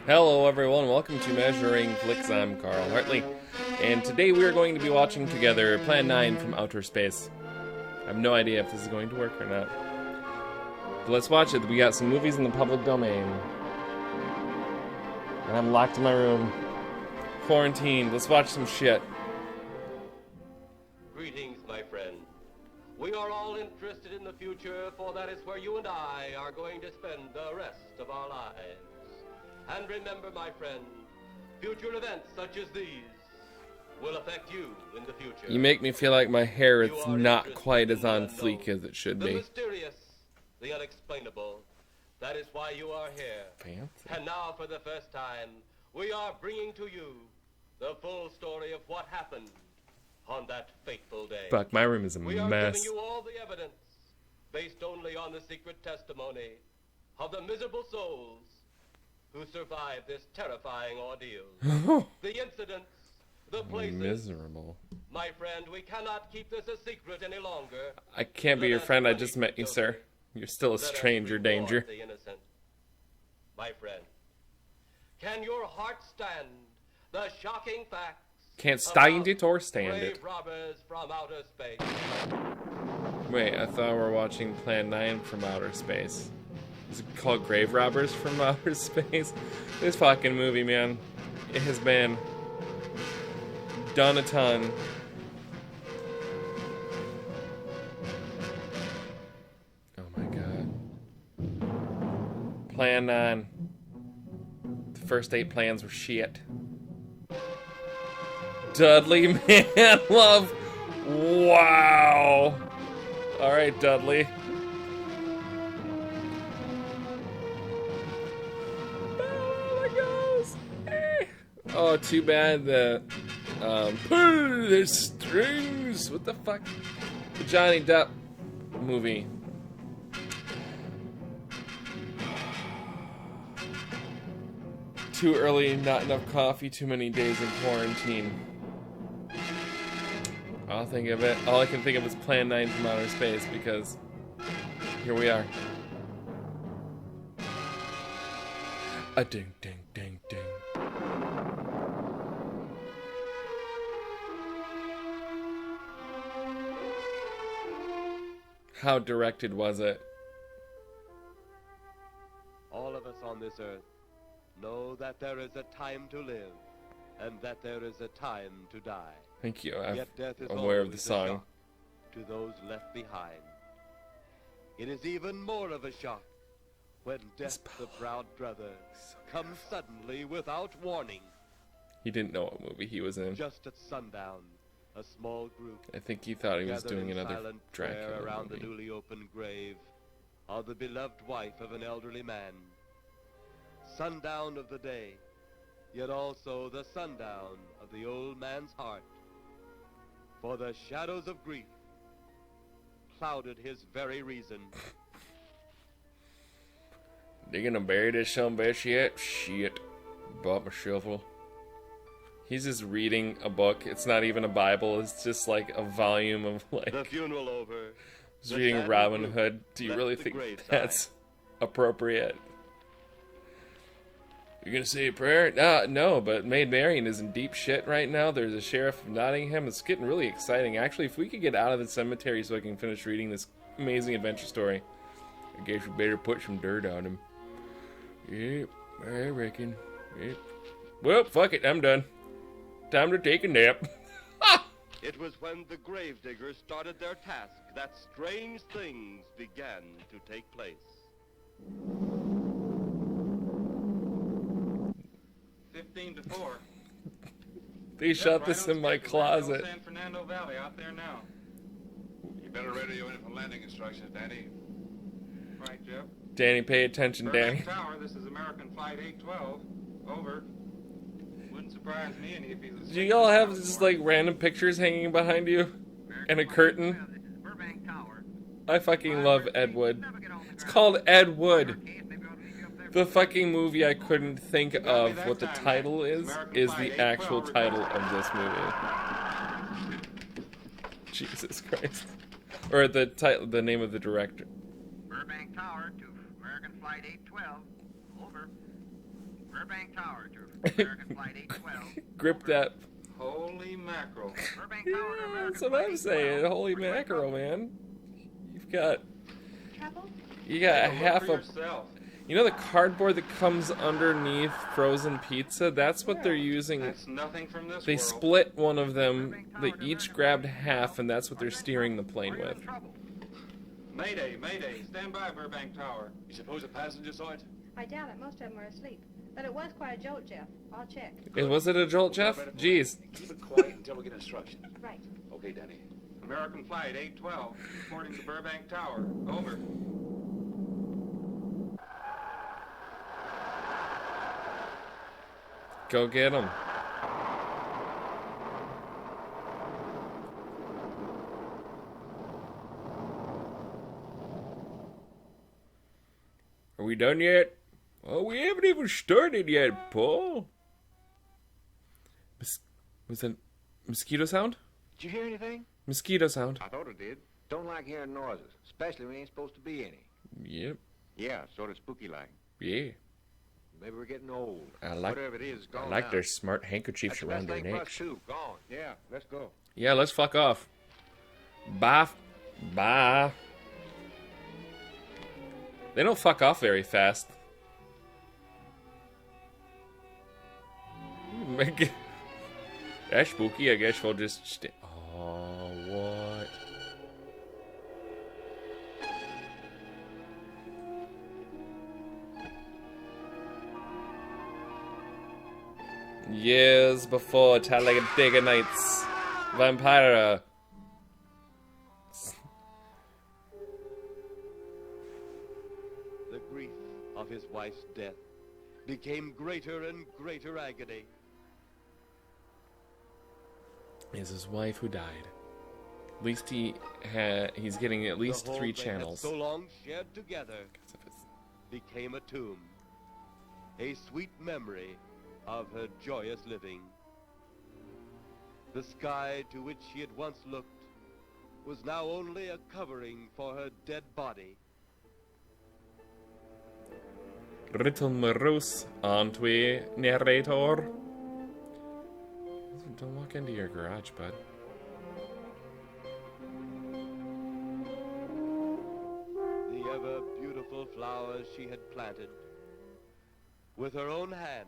Hello everyone, welcome to Measuring Flicks. I'm Karl Hartley, and today we are going to be watching together Plan 9 from Outer Space. I have no idea if this is going to work or not. But let's watch it. We got some movies in the public domain. And I'm locked in my room. Quarantined. Let's watch some shit. Greetings, my friend. We are all interested in the future, for that is where you and I are going to spend the rest of our lives. And remember, my friend, future events such as these will affect you in the future. You make me feel like my hair is not quite as on fleek as it should be. The mysterious, the unexplainable. That is why you are here. Fancy. And now, for the first time, we are bringing to you the full story of what happened on that fateful day. Fuck, my room is a We are mess. giving you all the evidence, based only on the secret testimony of the miserable souls who survived this terrifying ordeal. The incidents, the places. Miserable. My friend, we cannot keep this a secret any longer. I can't be your friend, I just met you, sir. You're still a Let us stranger reward danger. the innocent. My friend, can your heart stand the shocking facts? Can't stand about it or stand grave it. robbers from outer space? Wait, I thought we were watching Plan 9 from Outer Space. Is it called Grave Robbers from Outer Space? This fucking movie, man. It has been done a ton. Oh my god. Plan 9. The first 8 plans were shit. Dudley, man, love. Wow. Alright, Dudley. Oh, too bad that, there's strings. What the fuck? The Johnny Depp movie. Too early, not enough coffee, too many days in quarantine. All I can think of is Plan 9 from Outer Space, because here we are. A ding, ding, ding, ding. How directed was it? All of us on this earth know that there is a time to live and that there is a time to die. Thank you. I'm Yet death is aware of always the a song. shock to those left behind. It is even more of a shock when death, the proud brother, comes suddenly without warning. He didn't know what movie he was in. Just at sundown, a small group I think he thought he was gathered doing in another silent prayer Dracula around movie. the newly opened grave of the beloved wife of an elderly man. Sundown of the day, yet also the sundown of the old man's heart. For the shadows of grief clouded his very reason. They gonna bury this son of a bitch yet? Shit. Bought my shovel. He's just reading a book. It's not even a Bible. It's just like a volume of like. The funeral over. He's reading Robin Hood. Do you really think that's appropriate? You're gonna say a prayer? No, but Maid Marian is in deep shit right now. There's a sheriff of Nottingham. It's getting really exciting. Actually, if we could get out of the cemetery so I can finish reading this amazing adventure story, I guess we better put some dirt on him. Yep, I reckon. Yep. Well, fuck it, I'm done. Time to take a nap. It was when the gravediggers started their task that strange things began to take place. 15-4. They shot this in my closet. San Fernando Valley, out there now. You better radio in for landing instructions, Danny. Right, Jeff. Danny, pay attention, Danny. Burbank Tower, this is American Flight 812. Over. Wouldn't surprise me any if he's a... Do y'all have just like random pictures hanging behind you? And a curtain? Burbank Tower. I fucking love Ed Wood. It's called Ed Wood. The fucking movie I couldn't think of what the title is the actual title of this movie. Jesus Christ. Or the title, the name of the director. Burbank Tower to American Flight 812. Over. Burbank Tower to American Flight 812. Grip that. Holy mackerel. Burbank Yeah, Tower to American that's what Flight I'm saying. 812. Holy Request mackerel, trouble. man. You've got Take half look a. for yourself. You know the cardboard that comes underneath frozen pizza? That's what they're using. That's nothing from this They world. split one of them. They each grabbed half, and that's what they're steering the plane We're in with. trouble. Mayday, mayday. Stand by, Burbank Tower. You suppose a passenger saw it? I doubt it. Most of them were asleep. But it was quite a jolt, Jeff. I'll check. Was it a jolt, Jeff? Jeez. Keep it quiet until we get instructions. Right. Okay, Danny. American Flight 812, reporting to Burbank Tower. Over. Go get him. Are we done yet? Oh, we haven't even started yet, Paul. Was that mosquito sound? Did you hear anything? Mosquito sound. I thought it did. Don't like hearing noises, especially when ain't supposed to be any. Yep. Yeah, sort of spooky-like. Yeah. Maybe we're getting old. I like. Whatever it is, gone I like now. their smart handkerchiefs That's the around best their thing for us, necks. too. Gone. Yeah, let's go. Yeah, let's fuck off. Bye. Bye. They don't fuck off very fast. That's spooky. I guess we'll just stay. Oh, what? Years before Talladega Nights, Vampira. The grief of his wife's death became greater and greater agony. Is his wife who died. At least he's getting at least The home 3 they had channels. so long shared together became a tomb, a sweet memory of her joyous living. The sky to which she had once looked was now only a covering for her dead body. Rittelmerus, aren't we, narrator? Don't walk into your garage, bud. The ever beautiful flowers she had planted with her own hands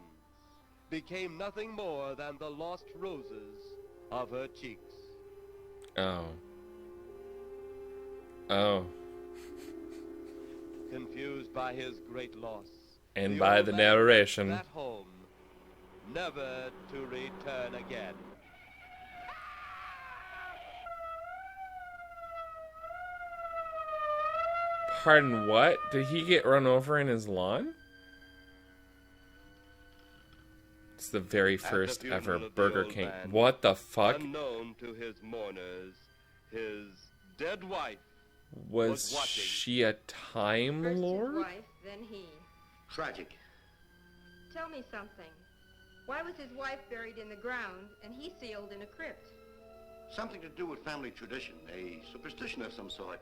became nothing more than the lost roses of her cheeks. Oh. Oh. Confused by his great loss, And the by old the man narration. left that home, never to return again. Pardon, what? Did he get run over in his lawn? It's the very At the first funeral ever of the Burger old King. man, What the fuck? Unknown to his mourners, his dead wife Was was watching. she a Time First Lord? his wife, then he. Tragic. Tell me something. Why was his wife buried in the ground and he sealed in a crypt? Something to do with family tradition, a superstition of some sort.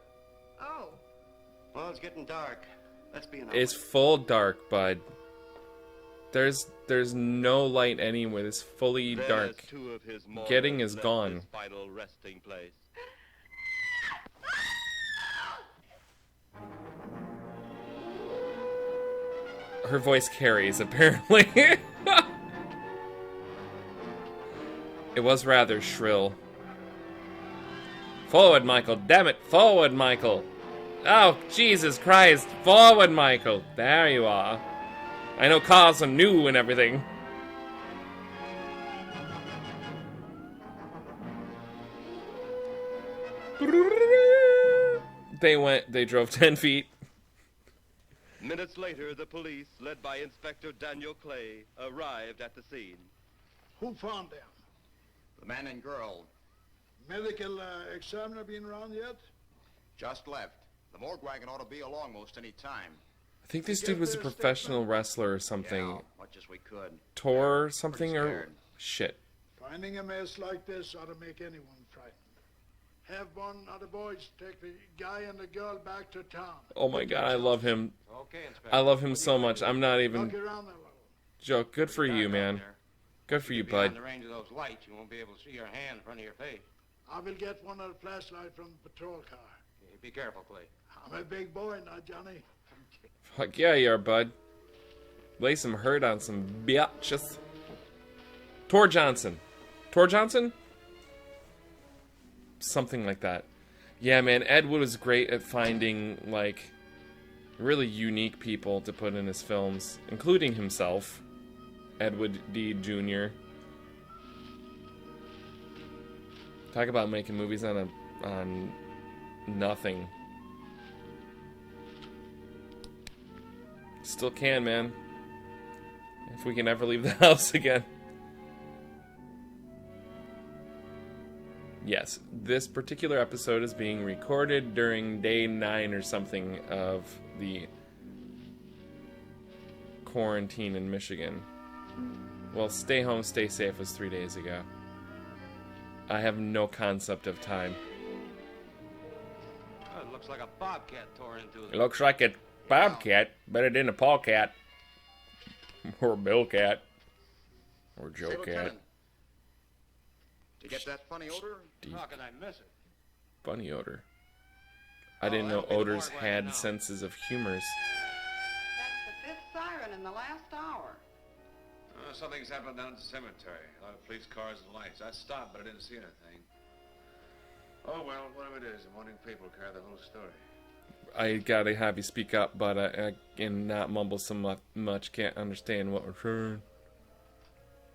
Oh, Well, it's getting dark. Let's be an It's full dark, bud. There's no light anywhere. It's fully There's dark. 2 of his mourners Getting is left gone. his final resting place. Her voice carries, apparently. It was rather shrill. Forward, Michael. Damn it. Forward, Michael. Oh, Jesus Christ. Forward, Michael. There you are. I know cars are new and everything. They drove 10 feet. Minutes later, the police, led by Inspector Daniel Clay, arrived at the scene. Who found them? The man and girl Medical examiner been around yet? just left. The morgue wagon ought to be along most any time. I think this dude was a professional wrestler or something. Yeah, much as we could. Tor or something or scared. shit. Finding a mess like this ought to make anyone frightened. Have one of the boys take the guy and the girl back to town. Oh my god, I love him. Okay, Inspector. I love him so much. I'm not Look even. around a little. Joe, good for you, man. Good for you, bud. Beyond the range of those lights, you won't be able to see your hand in front of your face. I will get one of the flashlight from the patrol car. Okay, be careful, Clay. I'm a big boy now, Johnny. Fuck yeah, you are, bud. Lay some hurt on some biatches. Tor Johnson. Tor Johnson? Something like that. Yeah, man, Ed Wood was great at finding, like, really unique people to put in his films, including himself, Edward D. Jr. Talk about making movies on nothing. Still can, man. If we can ever leave the house again. Yes, this particular episode is being recorded during day 9 or something of the quarantine in Michigan. Well, stay home, stay safe was 3 days ago. I have no concept of time. Oh, it looks like a bobcat tore into it. It looks like a bobcat, but it ain't a paw cat. Or a bill cat. Or Joe cat. Lieutenant, did you get that funny odor? How could I miss it? Funny odor. I didn't know odors had senses of humors. That's the 5th siren in the last hour. Something's happened down at the cemetery. A lot of police cars and lights. I stopped, but I didn't see anything. Oh, well, whatever it is, the morning paper will carry the whole story. I gotta have you speak up, but I can not mumble so much. Can't understand what we're saying.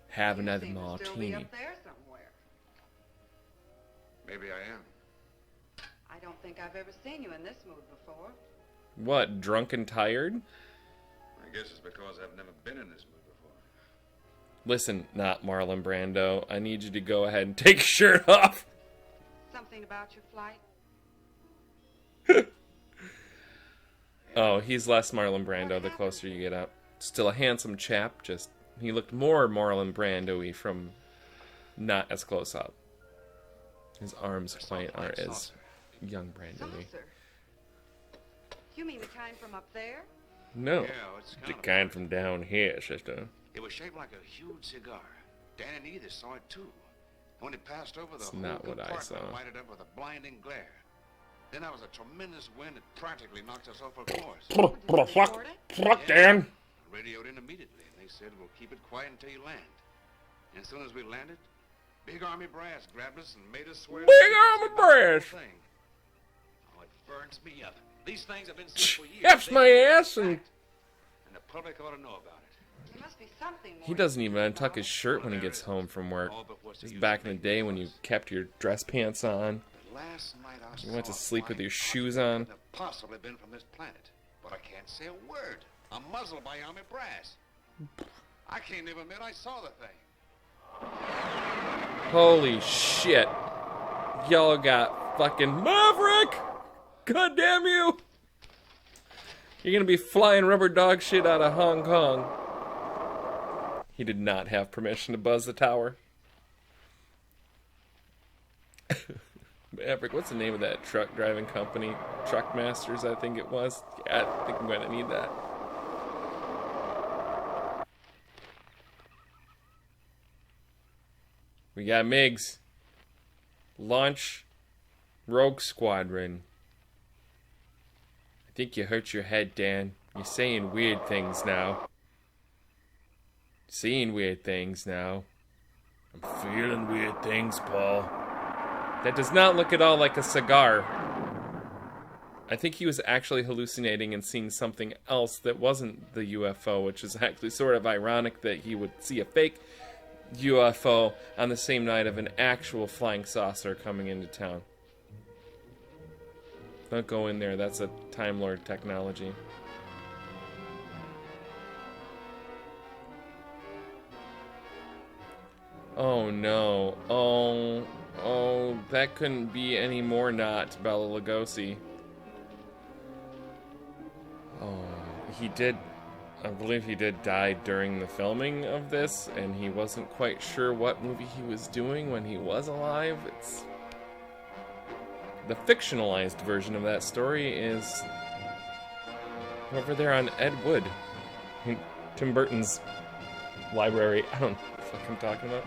Have another Still be martini. up there somewhere. Maybe I am. I don't think I've ever seen you in this mood before. What, drunk and tired? I guess it's because I've never been in this mood before. Listen, not Marlon Brando. I need you to go ahead and take your shirt off. Something about your flight? Oh, he's less Marlon Brando the closer you get up. Still a handsome chap, just he looked more Marlon Brando-y from not as close up. His arms quite aren't as young Brando-y. Saucer. You mean the kind from up there? No, Yeah, it's the kind of kind from down here, sister. It was shaped like a huge cigar. Dan and Edith saw it too. And when it passed over, the It's whole not what I compartment saw. lighted up with a blinding glare. Then there was a tremendous wind that practically knocked us off our course. Fuck, Dan. Radioed in immediately, and they said, we'll keep it quiet until you land. And as soon as we landed, Big Army Brass grabbed us and made us swear. Big Army Brass. Oh, it burns me up. These things have been said for years. Yaps my ass and... And the public ought to know about it. There must be something more. He doesn't even untuck his shirt when he gets home from work. All but what's the Just use back of in the making day a when you fuss. kept your dress pants on. Last night I You went to saw a sleep with flying your shoes object on. that couldn't have possibly been from this planet. But I can't say a word. I'm muzzled by Army Brass. I can't even admit I saw the thing. Holy shit. Y'all got fucking Maverick! God damn you! You're gonna be flying rubber dog shit out of Hong Kong. He did not have permission to buzz the tower. Maverick, what's the name of that truck driving company? Truck Masters, I think it was. Yeah, I think I'm gonna need that. We got MiGs. Launch Rogue Squadron. I think you hurt your head, Dan. You're saying weird things now. Seeing weird things now. I'm feeling weird things, Paul. That does not look at all like a cigar. I think he was actually hallucinating and seeing something else that wasn't the UFO, which is actually sort of ironic that he would see a fake UFO on the same night of an actual flying saucer coming into town. Don't go in there, that's a Time Lord technology. Oh no. Oh, that couldn't be any more not Bela Lugosi. Oh, he did, I believe he did die during the filming of this, and he wasn't quite sure what movie he was doing when he was alive. It's... The fictionalized version of that story is over there on Ed Wood, Tim Burton's library. I don't know what the fuck I'm talking about.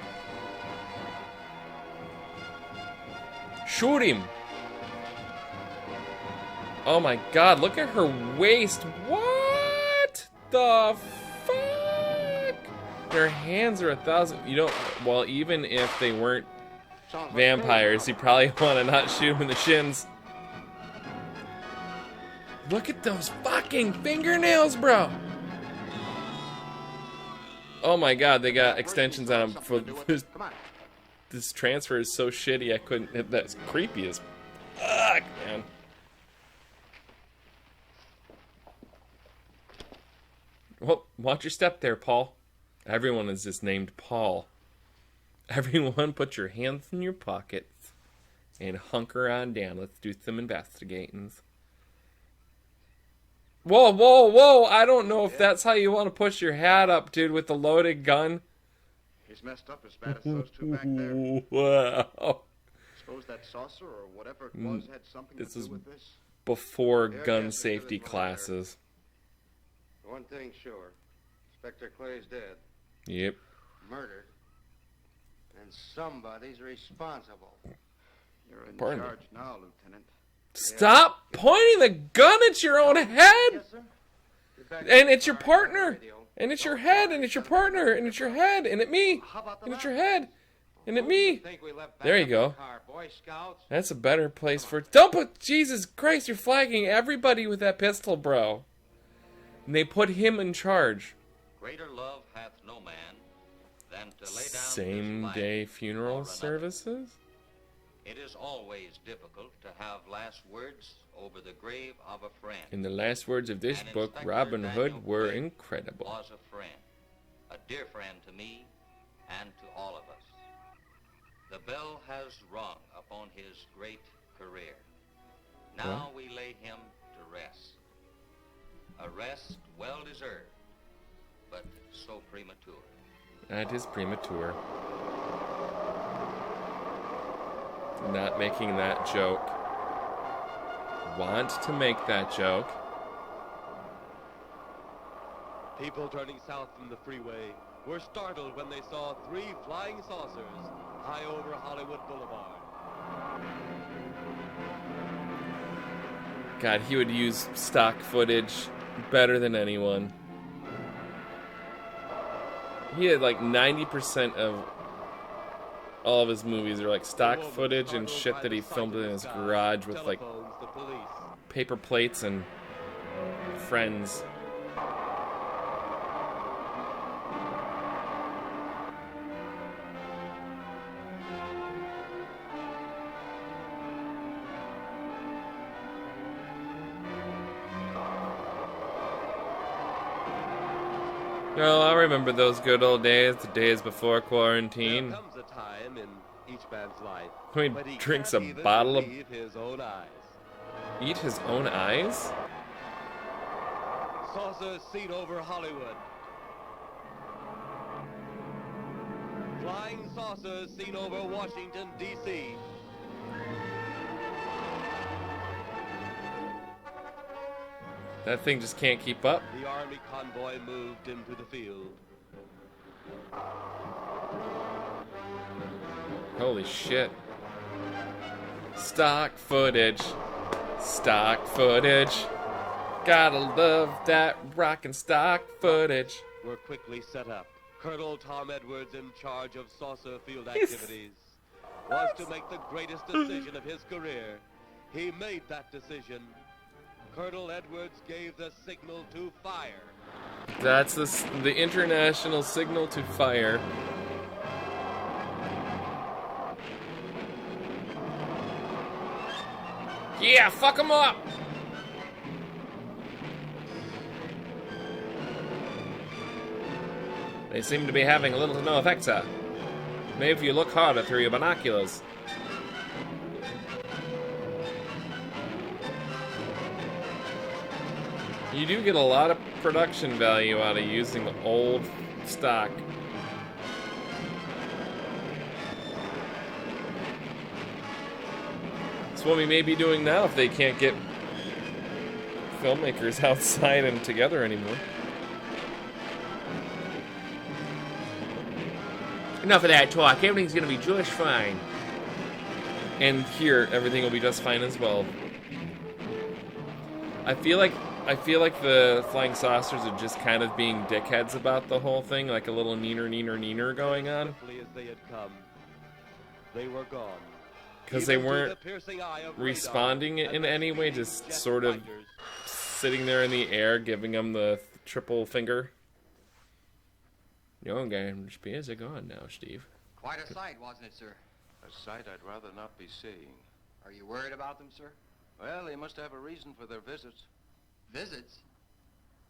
Shoot him! Oh my god, look at her waist. What the fuck? Their hands are 1,000. You don't. Well, even if they weren't vampires, you probably want to not shoot them in the shins. Look at those fucking fingernails, bro. Oh my god, they got extensions on them. For this transfer is so shitty, I couldn't. That's creepy as fuck, man. Well, watch your step there, Paul. Everyone is just named Paul. Everyone, put your hands in your pockets and hunker on down. Let's do some investigating. Whoa, whoa, whoa! I don't know if that's how you want to push your hat up, dude, with the loaded gun. He's messed up as bad as those two back there. Wow. Suppose that saucer or whatever it was had something to do with this. Before gun safety classes. One thing sure, Inspector Clay's dead. Yep. Murdered. And somebody's responsible. You're in Pardon charge now, Lieutenant. Stop pointing the gun at your own head! Yes, sir. And it's your partner! And it's your head, and it's your partner, and it's your head, and it's me! And it's your head! And it's me! There you go. That's a better place for... Don't put... Jesus Christ, you're flagging everybody with that pistol, bro. And they put him in charge. Greater love hath no man than to lay down Same his day life funeral for another. services? It is always difficult to have last words over the grave of a friend. In the last words of this And book, Inspector Robin Hood Daniel were Craig incredible. Was a friend, a dear friend to me and to all of us. The bell has rung upon his great career. Now we lay him to rest. A rest well deserved, but so premature. That is premature. Not making that joke. Want to make that joke. People turning south from the freeway were startled when they saw 3 flying saucers high over Hollywood Boulevard. God, he would use stock footage better than anyone. He had like 90% of all of his movies are like stock footage and shit that he filmed in his garage with like paper plates and friends. Well, I remember those good old days, the days before quarantine. There comes a time in each man's life When when he drinks can't a even bottle of... believe his own eyes. Eat his own eyes? Saucers seen over Hollywood. Flying saucers seen over Washington, D.C. That thing just can't keep up. The army convoy moved into the field. Holy shit. Stock footage. Stock footage. Gotta love that rockin' stock footage. Were quickly set up. Colonel Tom Edwards, in charge of saucer field activities, was to make the greatest decision of his career. He made that decision. Colonel Edwards gave the signal to fire. That's the international signal to fire. Yeah, fuck 'em up! They seem to be having little to no effect, sir. Maybe if you look harder through your binoculars. You do get a lot of production value out of using old stock. That's what we may be doing now if they can't get filmmakers outside and together anymore. Enough of that talk. Everything's gonna be just fine. And here, everything will be just fine as well. I feel like the flying saucers are just kind of being dickheads about the whole thing, like a little neener going on. Swiftly as they had come, they were gone. Because they Even through weren't the piercing eye of responding radar in and the any way, screaming just jet sort of fighters. sitting there in the air, giving them the triple finger. Young guy, which is it going now, Steve? Quite a sight, wasn't it, sir? A sight I'd rather not be seeing. Are you worried about them, sir? Well, they must have a reason for their visits. Visits?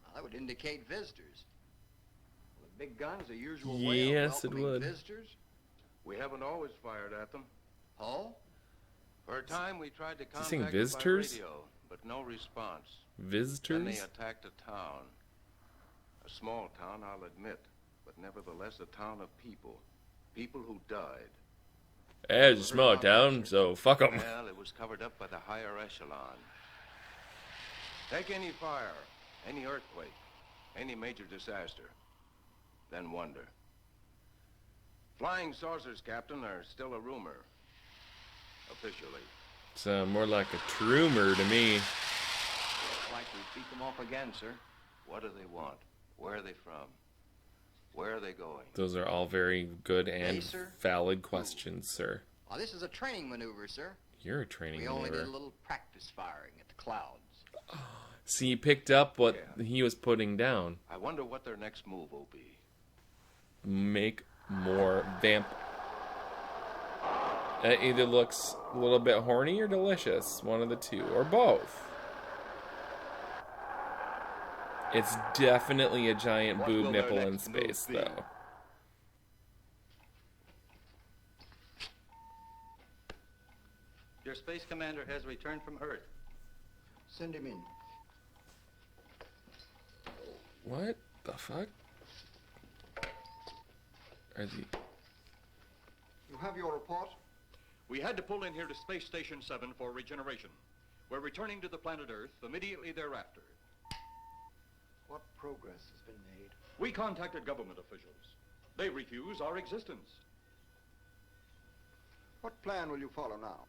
Well, that would indicate visitors. Well, the big gun's the usual way Yes, of it welcoming would. visitors. We haven't always fired at them. Oh? For a time, we tried to he saying contact them visitors? by radio, but no response. Then they Visitors? attacked a town. A small town, I'll admit, but nevertheless a town of people. People who died. It's a small town, so fuck them. Well, it was covered up by the higher echelon. Take any fire, any earthquake, any major disaster, then wonder. Flying saucers, Captain, are still a rumor. Officially. It's more like a trumor to me. Looks like we beat them off again, sir. What do they want? Where are they from? Where are they going? Those are all very good and Hey, sir. valid questions, sir. Well, this is a training maneuver, sir. You're a training We only did a maneuver. little practice firing at the clouds. See, you picked up what he was putting down. I wonder what their next move will be. Make more vamp. It either looks a little bit horny or delicious. One of the two. Or both. It's definitely a giant What boob will their nipple in next move space, be? though. Your space commander has returned from Earth. Send him in. What the fuck? Are the... You have your report? We had to pull in here to Space Station 7 for regeneration. We're returning to the planet Earth immediately thereafter. What progress has been made? We contacted government officials. They refuse our existence. What plan will you follow now?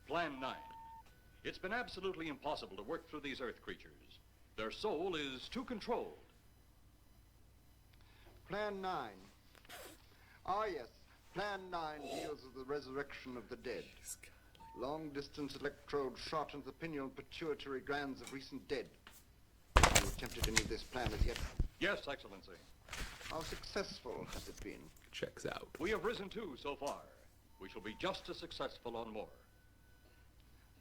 Plan 9. It's been absolutely impossible to work through these Earth creatures. Their soul is too controlled. Plan 9. Ah, yes. Plan 9 deals with the resurrection of the dead. Long-distance electrode shot into the pineal and pituitary glands of recent dead. Have you attempted any of this plan as yet? Yes, Excellency. How successful has it been? Checks out. We have risen 2 so far. We shall be just as successful on more.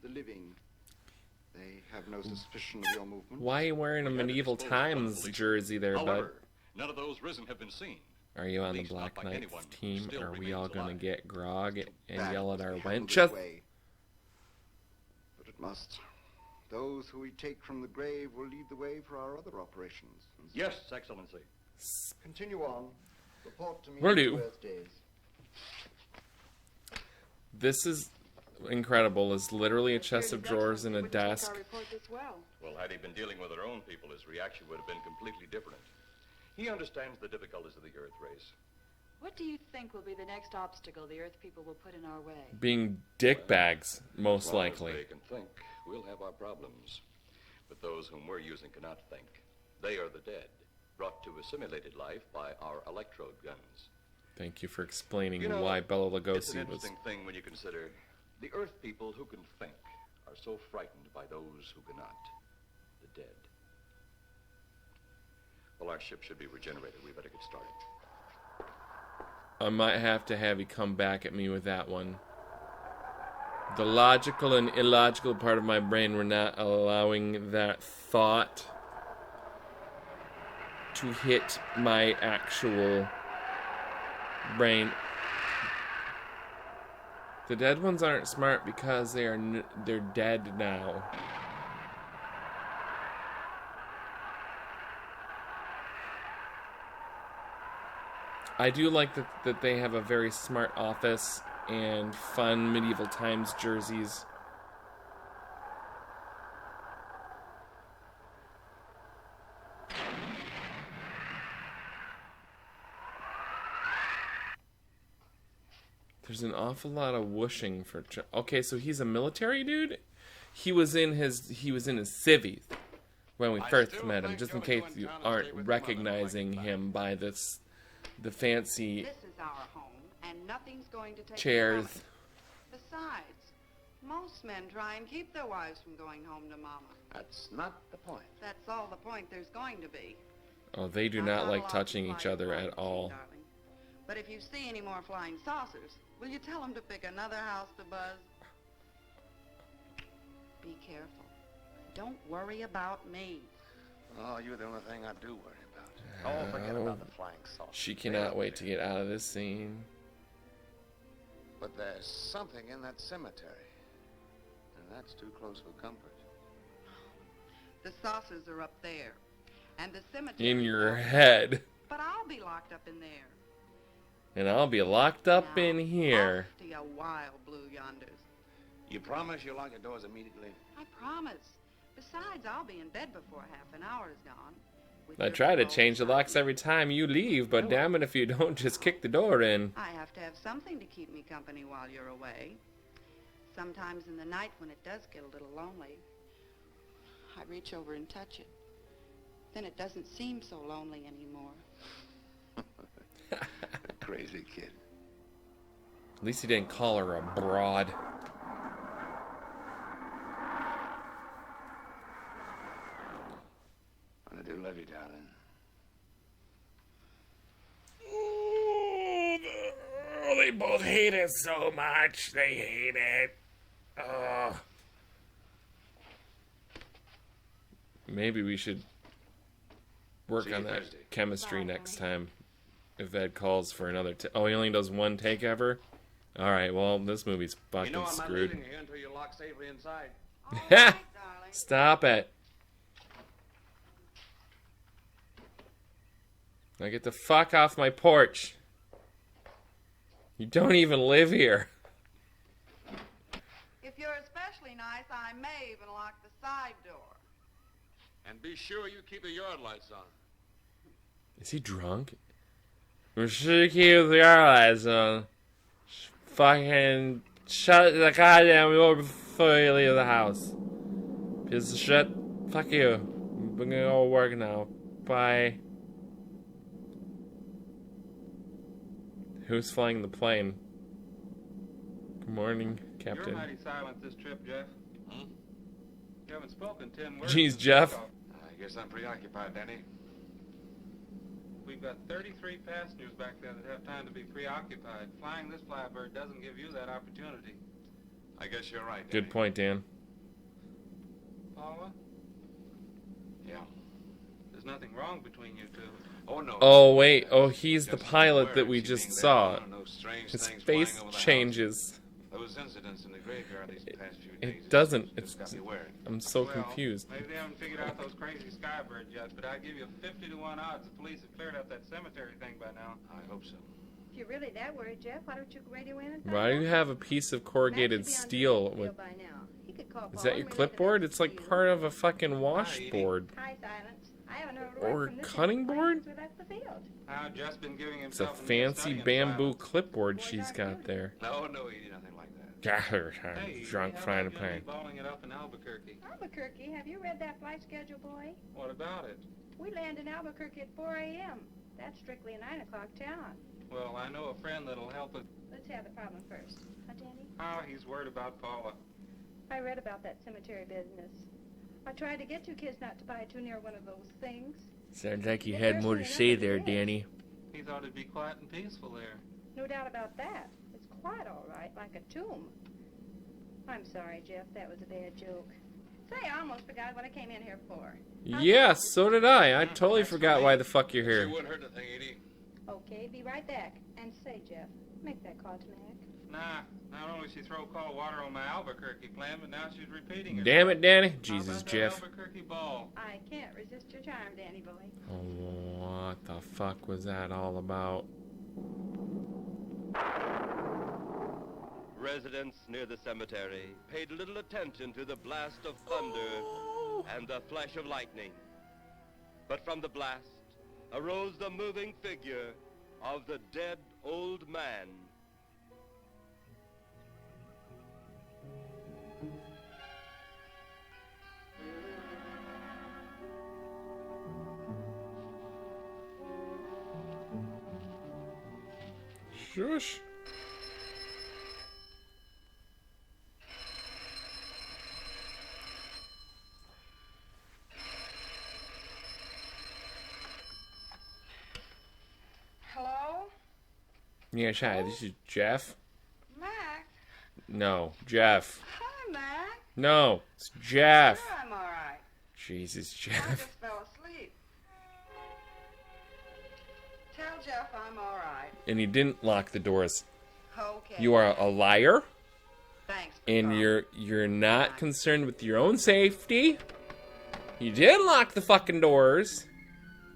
The living, they have no suspicion of your movement. Why are you wearing a We had to medieval dispose of them times police. jersey there, bud? However, none of those risen have been seen. Are you on the Least not Black by Knight anyone who team? still Are we all remains gonna alive. get grog and That yell at our must be handled wench? this way. But it must. Those who we take from the grave will lead the way for our other operations. And so Yes, Excellency. continue on. Report to me Will in do. 2 Earth days. This is incredible. It's literally a chest of drawers and a desk. Well, had he been dealing with our own people, his reaction would have been completely different. He understands the difficulties of the Earth race. What do you think will be the next obstacle the Earth people will put in our way? Being dick bags, As most long as likely. they can think, we'll have our problems. But those whom we're using cannot think. They are the dead, brought to a simulated life by our electrode guns. Thank you for explaining You know, why Bela It's an Lugosi was... interesting thing when you consider the Earth people who can think are so frightened by those who cannot. The dead. Well, our ship should be regenerated. We better get started. I might have to have you come back at me with that one. The logical and illogical part of my brain were not allowing that thought to hit my actual brain. The dead ones aren't smart because they're dead now. I do like that they have a very smart office and fun medieval times jerseys. There's an awful lot of whooshing for. Okay, so he's a military dude. He was in his civvies when we first met him. Just in case you aren't recognizing him by the fancy This is our home, and nothing's going to take chairs. it from it. Besides, most men try and keep their wives from going home to mama. That's not the point. That's all the point there's going to be. Oh, they do not like touching each other at all. Darling. But if you see any more flying saucers, will you tell them to pick another house to buzz? Be careful. Don't worry about me. Oh, you're the only thing I do worry about. Oh, forget about the flying saucer. She cannot wait to get out of this scene. But there's something in that cemetery. And that's too close for comfort. The saucers are up there. And the cemetery... In your head. But I'll be locked up in there. And I'll be locked up in here. Off to your wild blue yonders. You promise you'll lock your doors immediately? I promise. Besides, I'll be in bed before half an hour is gone. I try to change the locks every time you leave, but damn it if you don't just kick the door in. I have to have something to keep me company while you're away. Sometimes in the night when it does get a little lonely, I reach over and touch it. Then it doesn't seem so lonely anymore. Crazy kid. At least he didn't call her a broad. I do love you, darling. Oh, they both hate it so much. They hate it. Oh. Maybe we should work on that chemistry next time. If Ed calls for another oh, he only does one take ever? Alright, well, this movie's fucking I'm not screwed. leaving here until you're locked safely inside. Right, Stop it. Now get the fuck off my porch. You don't even live here. If you're especially nice, I may even lock the side door. And be sure you keep the yard lights on. Is he drunk? We should keep the eyes on. Fucking shut the goddamn door before you leave the house. Piece of shit. Fuck you. I'm gonna go work now. Bye. Who's flying the plane? Good morning, Captain. You're mighty silent this trip, Jeff. Hmm? You haven't spoken 10 words. Jeez, since Jeff. takeoff. I guess I'm preoccupied, Danny. We've got 33 passengers back there that have time to be preoccupied. Flying this flybird doesn't give you that opportunity. I guess you're right, Danny. Good point, Dan. Paula, Yeah. there's nothing wrong between you two. Oh, no. Oh, wait. Oh, he's the pilot that we just saw. His face changes. Those incidents in the graveyard these past few days. It doesn't. It's got me worried. I'm so Well, confused. Maybe they haven't figured out those crazy skybirds yet, but I'd give you 50 to 1 odds the police have cleared up that cemetery thing by now. I hope so. If you're really that worried, Jeff, why don't you radio in and find Why do you out? have a piece of corrugated steel with... By now. He could call Is Paul that your and relay the clipboard? It's like part of a fucking washboard. Hi, Silence. I haven't heard a Or word from this cutting board? since we left the field. I've just been giving It's a himself fancy bamboo clipboard she's got there. No, Edie, nothing like that. Got her drunk how flying a about you plane. balling it up in Albuquerque? Albuquerque, have you read that flight schedule, boy? What about it? We land in Albuquerque at 4 a.m. That's strictly a 9 o'clock town. Well, I know a friend that'll help us. Let's have the problem first. Huh, Danny? Oh, he's worried about Paula. I read about that cemetery business. I tried to get you kids not to buy too near one of those things. Sounds like you had more to say there, Danny. He thought it'd be quiet and peaceful there. No doubt about that. It's quite all right, like a tomb. I'm sorry, Jeff. That was a bad joke. Say, I almost forgot what I came in here for. Yeah, so did I. I totally forgot why the fuck you're here. She wouldn't hurt a thing, Edie. Okay, be right back. And say, Jeff, make that call to Mac. Nah, not only she throw cold water on my Albuquerque plan, but now she's repeating it. Damn it, Danny. How Jesus, about that Jeff. Albuquerque ball? I can't resist your charm, Danny boy. Oh, what the fuck was that all about? Residents near the cemetery paid little attention to the blast of thunder and the flash of lightning. But from the blast arose the moving figure of the dead old man. Shush. Hello? Yes, hi, this is Jeff. Mac? No, Jeff. Hi, Mac. No, it's Jeff. Sure, I'm all right. Jesus, I Jeff. just fell asleep. Tell Jeff I'm all right. And you didn't lock the doors. Okay. You are a liar. Thanks. And Karl. you're not concerned with your own safety. You did lock the fucking doors.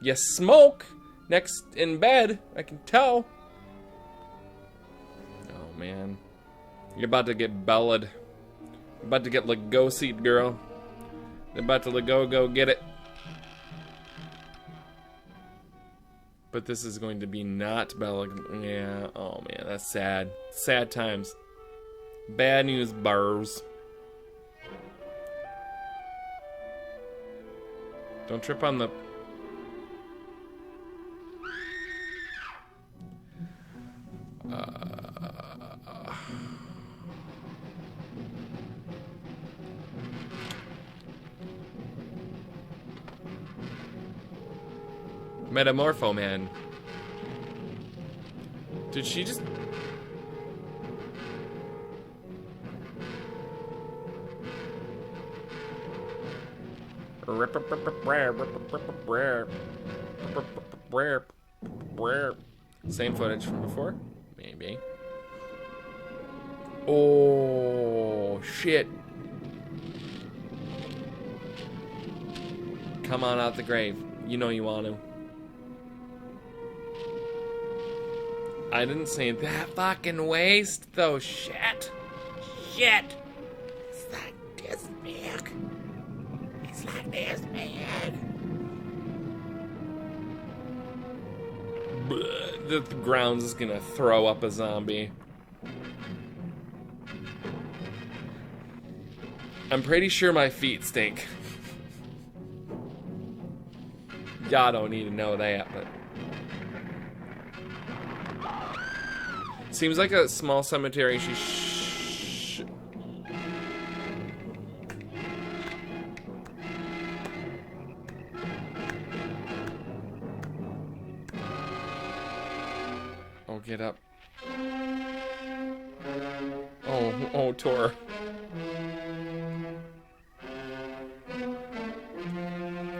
You smoke next in bed, I can tell. Oh man. You're about to get bellaed. You're about to get Legosied, girl. You're about to go get it. But this is going to be not Bella. Yeah, oh man, that's sad. Sad times. Bad news, bars. Don't trip on the... Metamorpho Man. Did she just... Same footage from before? Maybe. Oh, shit. Come on out the grave. You know you want to. I didn't say that fucking waste, though. Shit. Shit. It's like this big. It's like this bad. The ground's is gonna throw up a zombie. I'm pretty sure my feet stink. Y'all don't need to know that, but... Seems like a small cemetery. Oh, get up. Oh, Tor.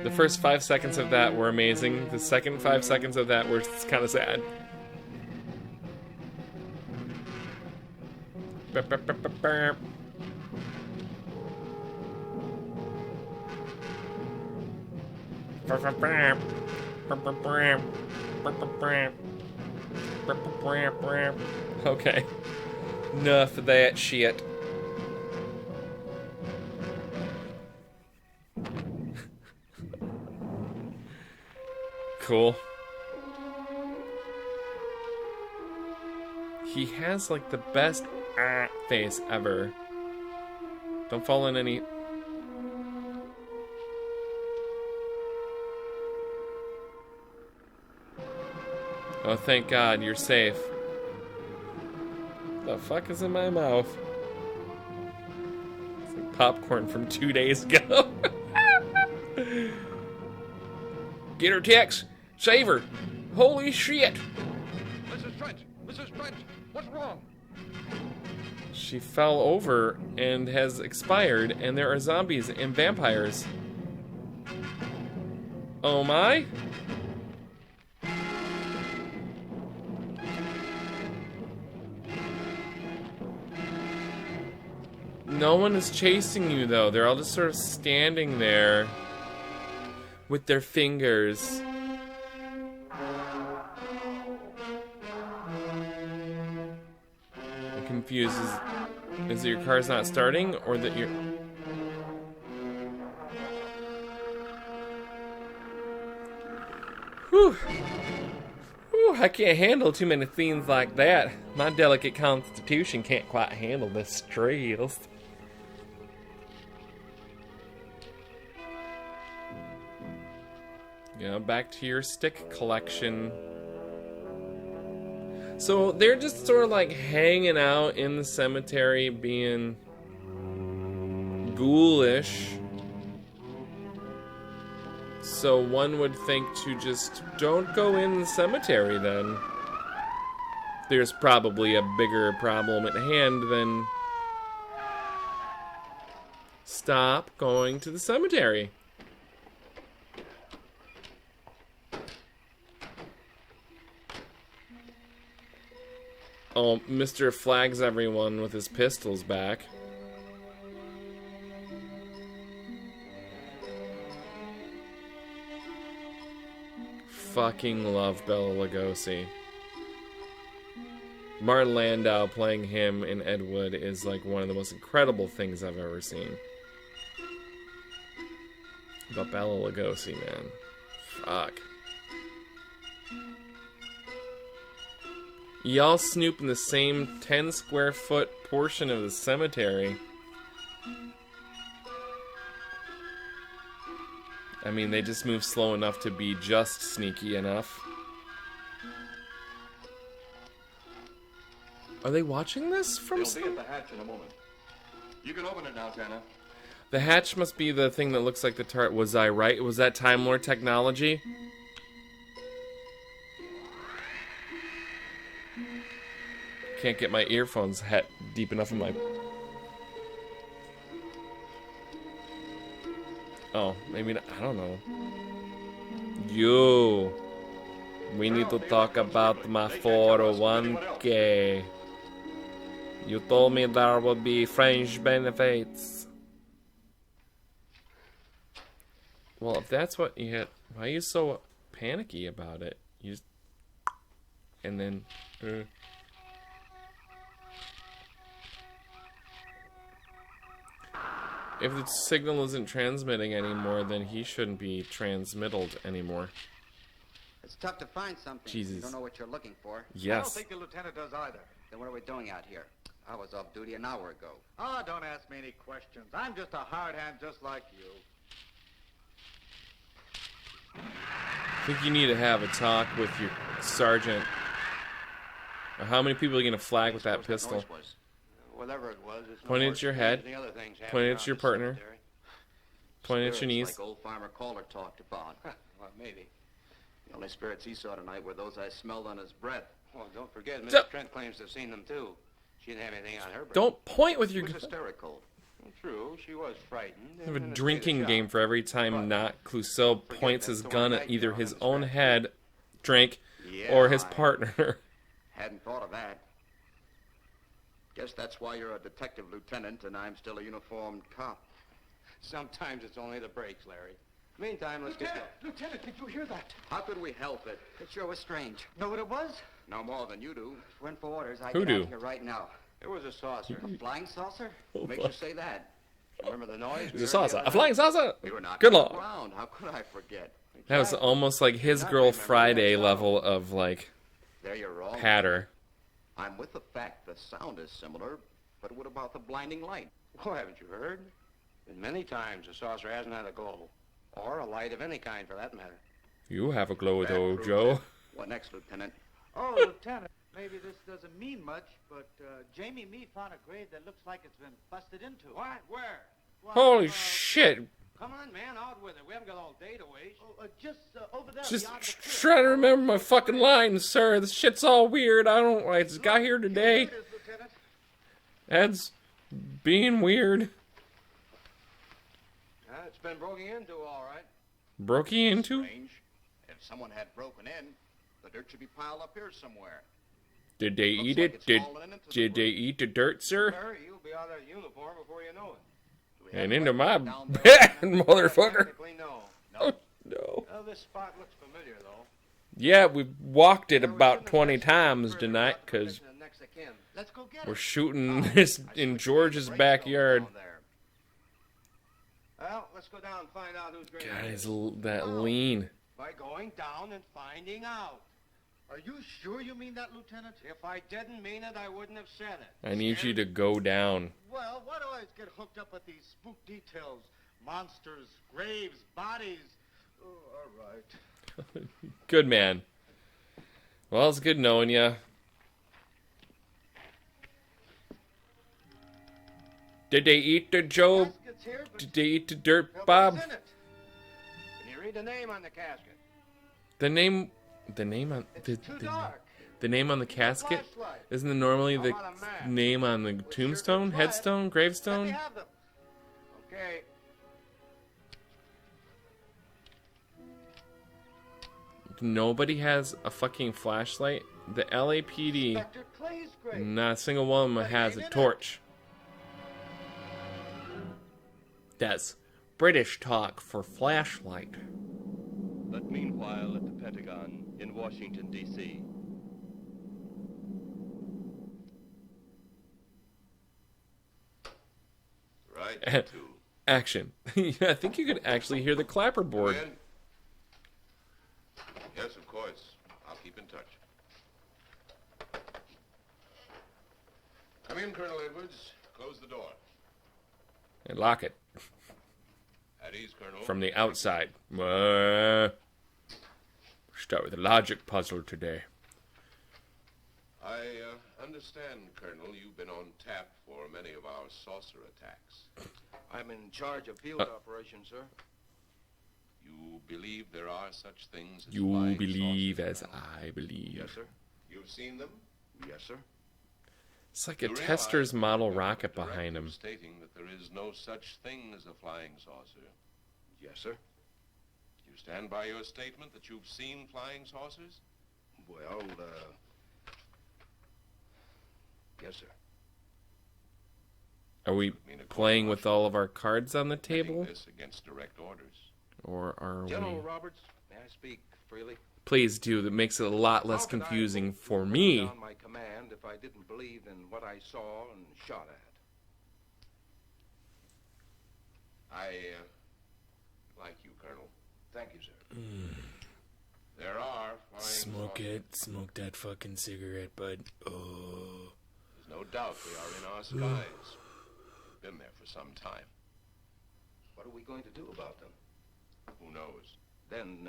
The first 5 seconds of that were amazing. The second 5 seconds of that were kind of sad. Okay. Enough of that shit. Cool. He has like the best face ever. Don't fall in any... Oh, thank God, you're safe. The fuck is in my mouth? It's like popcorn from 2 days ago. Get her, Tex. Save her. Holy shit. Mrs. Trent, what's wrong? She fell over and has expired, and there are zombies and vampires. Oh my? No one is chasing you, though. They're all just sort of standing there with their fingers. I'm confused. Is it your car's not starting, or that you're... Whew. Whew, I can't handle too many things like that. My delicate constitution can't quite handle the stress. Yeah, back to your stick collection. So they're just sort of like hanging out in the cemetery, being ghoulish. So one would think to just don't go in the cemetery then. There's probably a bigger problem at hand than stop going to the cemetery. Oh, Mr. flags everyone with his pistols back. Fucking love Bela Lugosi. Martin Landau playing him in Ed Wood is like one of the most incredible things I've ever seen. But Bela Lugosi, man. Fuck. Y'all snoop in the same 10 square foot portion of the cemetery. I mean, they just move slow enough to be just sneaky enough. Are they watching this from They'll be at the hatch in a moment. You can open it now, Tanner. The hatch must be the thing that looks like the turret. Was I right? Was that Time Lord technology? Can't get my earphones deep enough in my... Oh, maybe not. I don't know. Yo. We need to talk about my 401k. You told me there would be fringe benefits. Well, if that's what you had... Why are you so panicky about it? You just... And then... If the signal isn't transmitting anymore, then he shouldn't be transmitted anymore. It's tough to find something. Jesus. You don't know what you're looking for. I don't Yes. think the lieutenant does either. Then what are we doing out here? I was off duty an hour ago. Oh, don't ask me any questions. I'm just a hard hand just like you. I think you need to have a talk with your sergeant. Or how many people are you going to flag with that pistol? Whatever it was, it's Point it at your head. Point it at your partner. Point it at your Spirits knees. like old farmer Calder talked about. Well, maybe. The only spirits he saw tonight were those I smelled on his breath. Well, don't forget, So- Mrs. Trent claims to have seen them, too. She didn't have anything on her breath. Don't point with your... He was hysterical. Well, true, she was frightened. I have a and in the drinking state of game shock. for every time not Clouseau points his gun at either his own head, drink, or his partner. Hadn't thought of that. Guess that's why you're a detective lieutenant and I'm still a uniformed cop. Sometimes it's only the breaks, Larry. Meantime, let's get... Lieutenant, did you hear that? How could we help it? It sure was strange. Know what it was? No more than you do. Went for orders. I Who get do? out of here right now. It was a saucer. A flying saucer? What makes you say that? Remember the noise? It's a saucer. A flying saucer! We were not Good on lord. the ground. How could I forget? That was almost like his girl Friday level of, like, There you're wrong. patter. I'm with the fact the sound is similar, but what about the blinding light? Oh, haven't you heard? Been many times the saucer hasn't had a glow. Or a light of any kind, for that matter. You have a glow, though, Joe. What next, Lieutenant? Oh, Lieutenant, maybe this doesn't mean much, but Jamie and me found a grave that looks like it's been busted into. What? Where? Well, Holy shit. Come on, man, out with it. We haven't got all day to waste. Oh, just over there. Just beyond the cliff. trying to remember my fucking lines, sir. This shit's all weird. I just got here today. Here it is, Lieutenant. Ed's being weird. It's been broken into, all right. Broke you into? Strange. If someone had broken in, the dirt should be piled up here somewhere. Did they Looks eat like it? it's Did fallen into the they eat the dirt, sir? Larry, you'll be out of that uniform before you know it. Do we have And a into way my down there, bed, Lieutenant? motherfucker. Technically, no. Oh, no. Well, this spot looks familiar, though. Yeah, we walked it about 20 times tonight because Next of kin. Let's go get we're it. shooting this in George's backyard. Down there. Well, let's go down and find out who's great. God, he's that lean. By going down and finding out. Are you sure you mean that, Lieutenant? If I didn't mean it, I wouldn't have said it. I need you to go down. Well, why do I always get hooked up with these spook details? Monsters, graves, bodies. Oh, all right. Good man. Well, it's good knowing you. Did they eat the Job? Did they eat the dirt, Bob? Can you read the name on the casket? The name on the name on the casket isn't normally the name on the tombstone, headstone, gravestone? Okay. Nobody has a fucking flashlight. The LAPD, not a single one of them has a torch. That's British talk for flashlight. But meanwhile, at the Pentagon in Washington, D.C. Right. Action. I think you could actually hear the clapperboard. Yes, of course. I'll keep in touch. Come in, Colonel Edwards. Close the door. And lock it. At ease, Colonel. From the outside. Start with a logic puzzle today. I understand, Colonel, you've been on tap for many of our saucer attacks. I'm in charge of field operations, sir. You believe there are such things as You flying believe saucers, as I believe. Yes, sir. You've seen them? Yes, sir. It's like a You tester's realize model that rocket the behind him. directive stating that there is no such thing as a flying saucer. Yes, sir. You stand by your statement that you've seen flying saucers? Well, yes, sir. Are we playing with all of our cards on the table? This against direct orders. Or are General we... Roberts, may I speak freely? Please do. That makes it a lot less confusing for me. On my command if I didn't believe in what I saw and shot at. I like you, Colonel. Thank you, sir. There are flying Smoke saucers. it. Smoke that fucking cigarette, bud. Oh. There's no doubt they are in our skies. Been there for some time. What are we going to do about them? Who knows? Then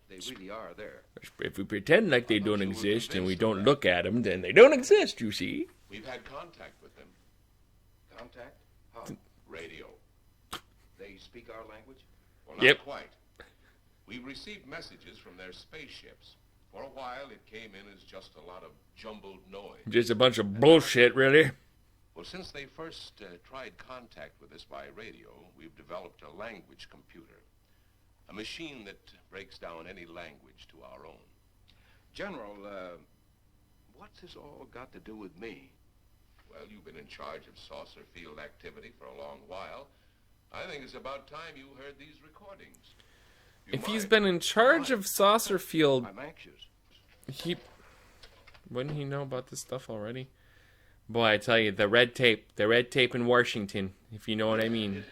they really are there. If we pretend like they don't exist and we don't look at them, then they don't exist, you see. We've had contact with them. Contact? How? Radio. They speak our language? Well, not quite. We received messages from their spaceships. For a while, it came in as just a lot of jumbled noise. Just a bunch of bullshit, really. Well, since they first tried contact with us by radio, we've developed a language computer. A machine that breaks down any language to our own. General, what's this all got to do with me? Well, you've been in charge of saucer field activity for a long while. I think it's about time you heard these recordings. If he's been in charge of saucer field, I'm anxious. Wouldn't he know about this stuff already? Boy, I tell you, the red tape in Washington, if you know what I mean.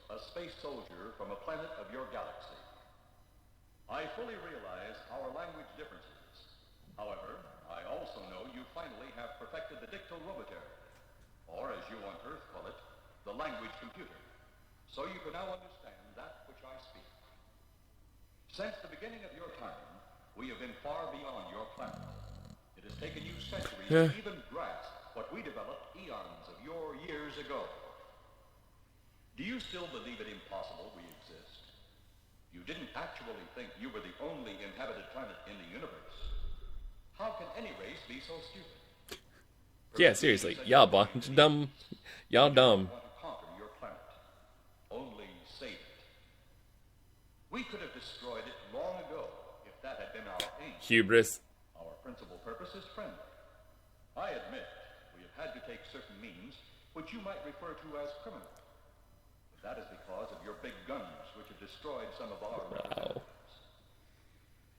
A space soldier from a planet of your galaxy. I fully realize our language differences. However, I also know you finally have perfected the dictoromatary, or as you on Earth call it, the language computer. So you can now understand that which I speak. Since the beginning of your time, we have been far beyond your planet. It has taken you centuries to even grasp what we developed eons of your years ago. Do you still believe it impossible we exist? You didn't actually think you were the only inhabited planet in the universe. How can any race be so stupid? Yeah, seriously, y'all bunch dumb. Y'all dumb. Want to conquer your planet. Only save it. We could have destroyed it long ago if that had been our aim. Hubris. Our principal purpose is friendly. I admit we have had to take certain means which you might refer to as criminal. But that is because of your big guns which have destroyed some of our representatives.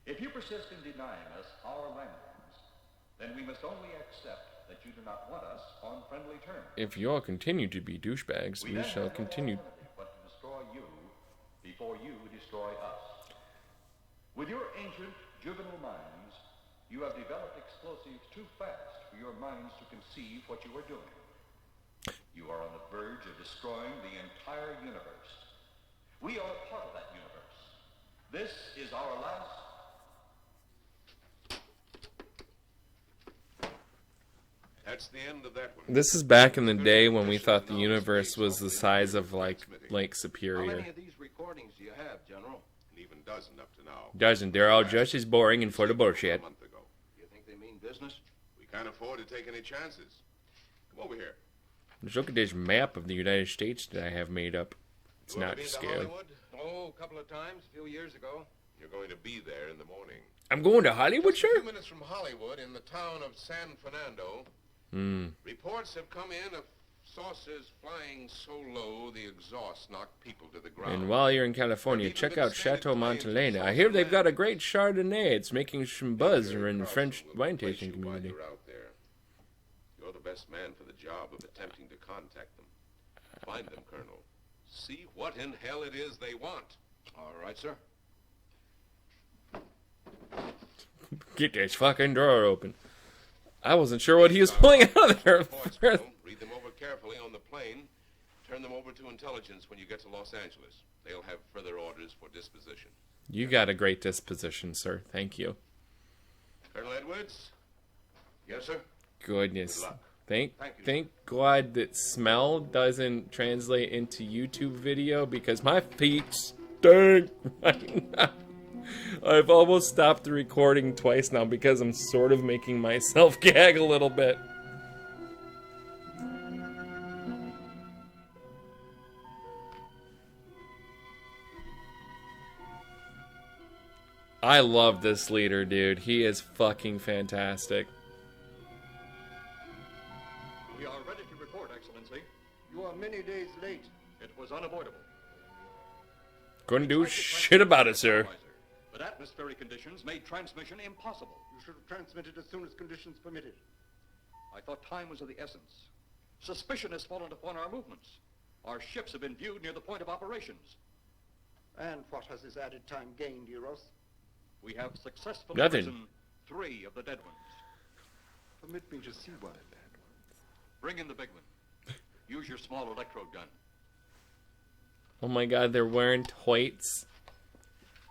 If you persist in denying us our landings, then we must only accept that you do not want us on friendly terms. If you all continue to be douchebags, we shall continue. But to destroy you before you destroy us. With your ancient juvenile minds, you have developed explosives too fast for your minds to conceive what you are doing. You are on the verge of destroying the entire universe. We are a part of that universe. This is our last... That's the end of that one. This is back in the day when we thought the universe was the size of, like, Lake How Superior. many of these recordings do you have, General? An even dozen up to now. Doesn't. They're all just as boring and full of bullshit. A month ago. You think they mean business? We can't afford to take any chances. Come over here. Just look at this map of the United States that I have made up. It's You ever not been to scary. Hollywood? Oh, a couple of times, a few years ago. You're going to be there in the morning. I'm going to Hollywood, Just a sir? few minutes from Hollywood, in the town of San Fernando, Hmm. reports have come in of saucers flying so low the exhaust knocked people to the ground. And while you're in California, check out Chateau Montelena. I hear they've got a great Chardonnay. It's making some buzz in the French wine tasting community. You're out there. You're the best man for the job of attempting to contact them. Find them, Colonel. See what in hell it is they want. All right, sir. Get this fucking drawer open. I wasn't sure what he was pulling out of there. Reports, Colonel. Read them over carefully on the plane. Turn them over to intelligence when you get to Los Angeles. They'll have further orders for disposition. You got a great disposition, sir. Thank you. Colonel Edwards? Yes, sir. Goodness. Good luck. Thank God that smell doesn't translate into YouTube video because my feet stink right now. I've almost stopped the recording twice now because I'm sort of making myself gag a little bit. I love this leader, dude. He is fucking fantastic. We are ready to report, Excellency. You are many days late. It was unavoidable. Couldn't do shit about it, sir. But atmospheric conditions made transmission impossible. You should have transmitted as soon as conditions permitted. I thought time was of the essence. Suspicion has fallen upon our movements. Our ships have been viewed near the point of operations. And what has this added time gained, Eros? We have successfully Nothing. risen 3 of the dead ones. Permit me to see one of that. Bring in the big one. Use your small electrode gun. Oh my God, they're wearing tights.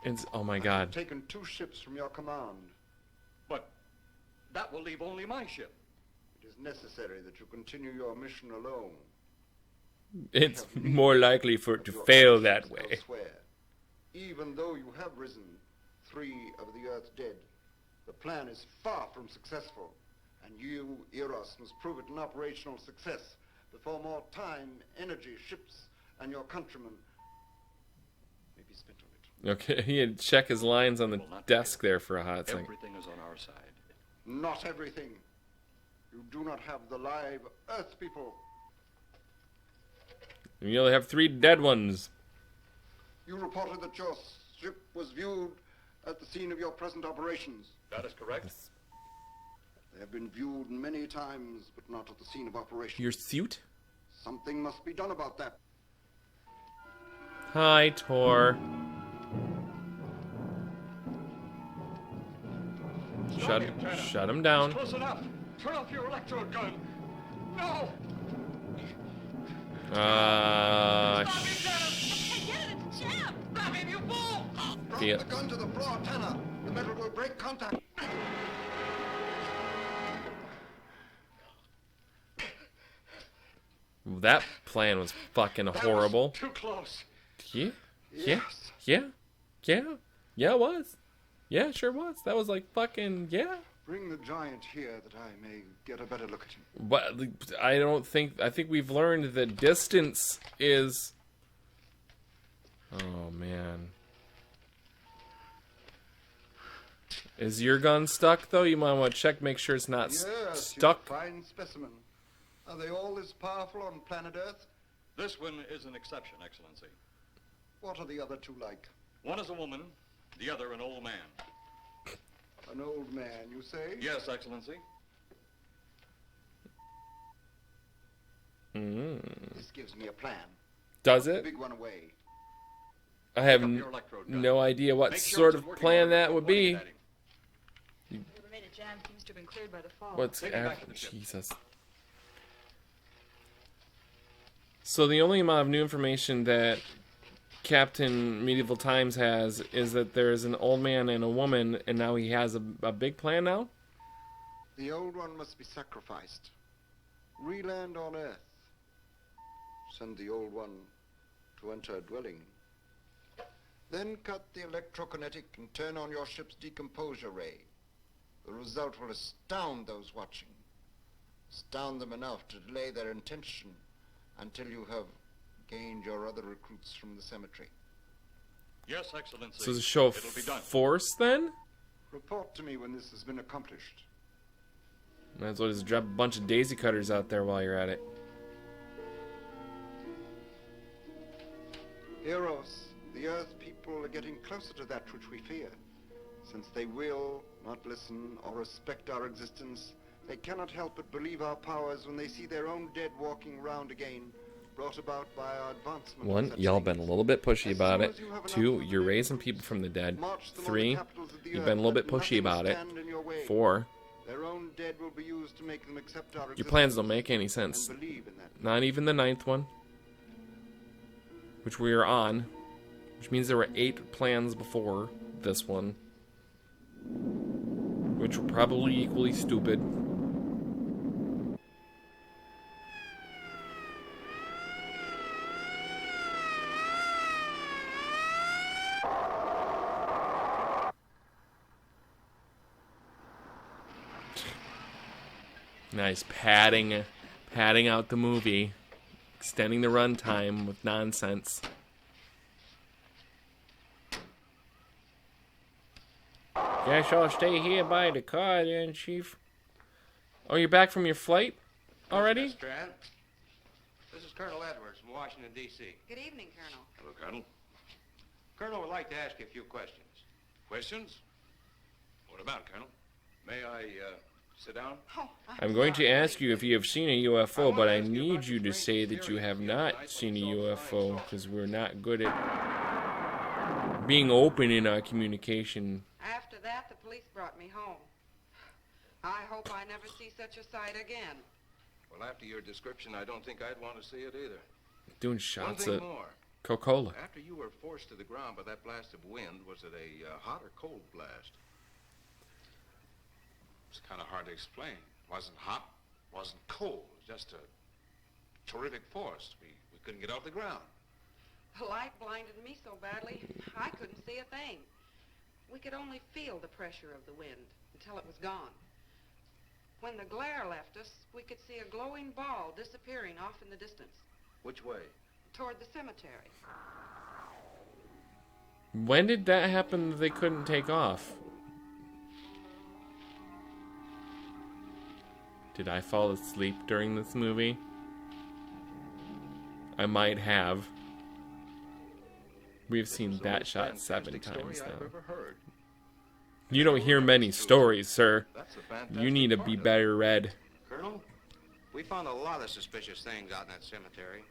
It's, oh my I have God. taken 2 ships from your command. But that will leave only my ship. It is necessary that you continue your mission alone. It's more likely for it to fail that way. Elsewhere. Even though you have risen 3 of the Earth's dead, the plan is far from successful. And you, Eros, must prove it an operational success before more time, energy, ships, and your countrymen may be spent on it. Okay, he had check his lines on the desk there for a hot second. Everything is on our side. Not everything. You do not have the live Earth people. And you only have 3 dead ones. You reported that your ship was viewed at the scene of your present operations. That is correct. They have been viewed many times, but not at the scene of operations. Your suit? Something must be done about that. Hi, Tor. Shut him down. Close enough. Turn off your electrode gun. No! Drop Yeah. the gun to the floor, Tanner. The metal will break contact. That plan was fucking horrible. Too close. Yeah, yeah, yeah, yeah, yeah, it was. Yeah, it sure was. That was like fucking, yeah. Bring the giant here that I may get a better look at him. But I think we've learned that distance is... Oh, man. Is your gun stuck, though? You might want to check, make sure it's not Yes, stuck. you're a fine specimen. Are they all this powerful on planet Earth? This one is an exception, Excellency. What are the other 2 like? One is a woman, the other an old man. An old man, you say? Yes, Excellency. This gives me a plan. Does Put it? the big one away. I have Pick up your electrode gun. no idea what Make sure sort it's of working plan order that before would pointing be. it at him. The remaining jam seems to have been cleared by the fall. What's Take it back to the ship. Jesus. So the only amount of new information that Captain Medieval Times has is that there's an old man and a woman, and now he has a big plan now? The old one must be sacrificed. Re-land on Earth. Send the old one to enter a dwelling. Then cut the electrokinetic and turn on your ship's decomposure ray. The result will astound those watching. Astound them enough to delay their intention until you have gained your other recruits from the cemetery. Yes, Excellency. So it's a show of It'll be done. force, then? Report to me when this has been accomplished. Might as well just drop a bunch of daisy cutters out there while you're at it. Heroes, the Earth people are getting closer to that which we fear. Since they will not listen or respect our existence, they cannot help but believe our powers when they see their own dead walking round again, brought about by our advancement. One, y'all been a little bit pushy about it. Two, you're raising people from the dead. Three, you've been a little bit pushy about it. Four, their own dead will be used to make them accept our your plans don't make any sense. Not even the 9th one, which we are on, which means there were 8 plans before this one, which were probably equally stupid. Nice padding out the movie, extending the runtime with nonsense. Guess I'll stay here by the car then, Chief. Oh, you're back from your flight already? Yes, Strand. This is Colonel Edwards from Washington, D.C. Good evening, Colonel. Hello, Colonel. Colonel would like to ask you a few questions. Questions? What about, Colonel? May I, sit down? I'm going to ask you if you have seen a UFO, but I need you to say that you have not seen a UFO, because we're not good at being open in our communication. After that, the police brought me home. I hope I never see such a sight again. Well, after your description, I don't think I'd want to see it either. Doing shots One at thing more. Coca-Cola. After you were forced to the ground by that blast of wind, was it a hot or cold blast? It's kind of hard to explain. Wasn't hot, wasn't cold. Just a terrific force. We couldn't get off the ground. The light blinded me so badly, I couldn't see a thing. We could only feel the pressure of the wind until it was gone. When the glare left us, we could see a glowing ball disappearing off in the distance, Which way? toward the cemetery. When did that happen that they couldn't take off? Did I fall asleep during this movie? I might have. We've seen that shot 7 times now. You don't hear many stories, sir. You need to be better read. Colonel, we found a lot of suspicious things out in that cemetery.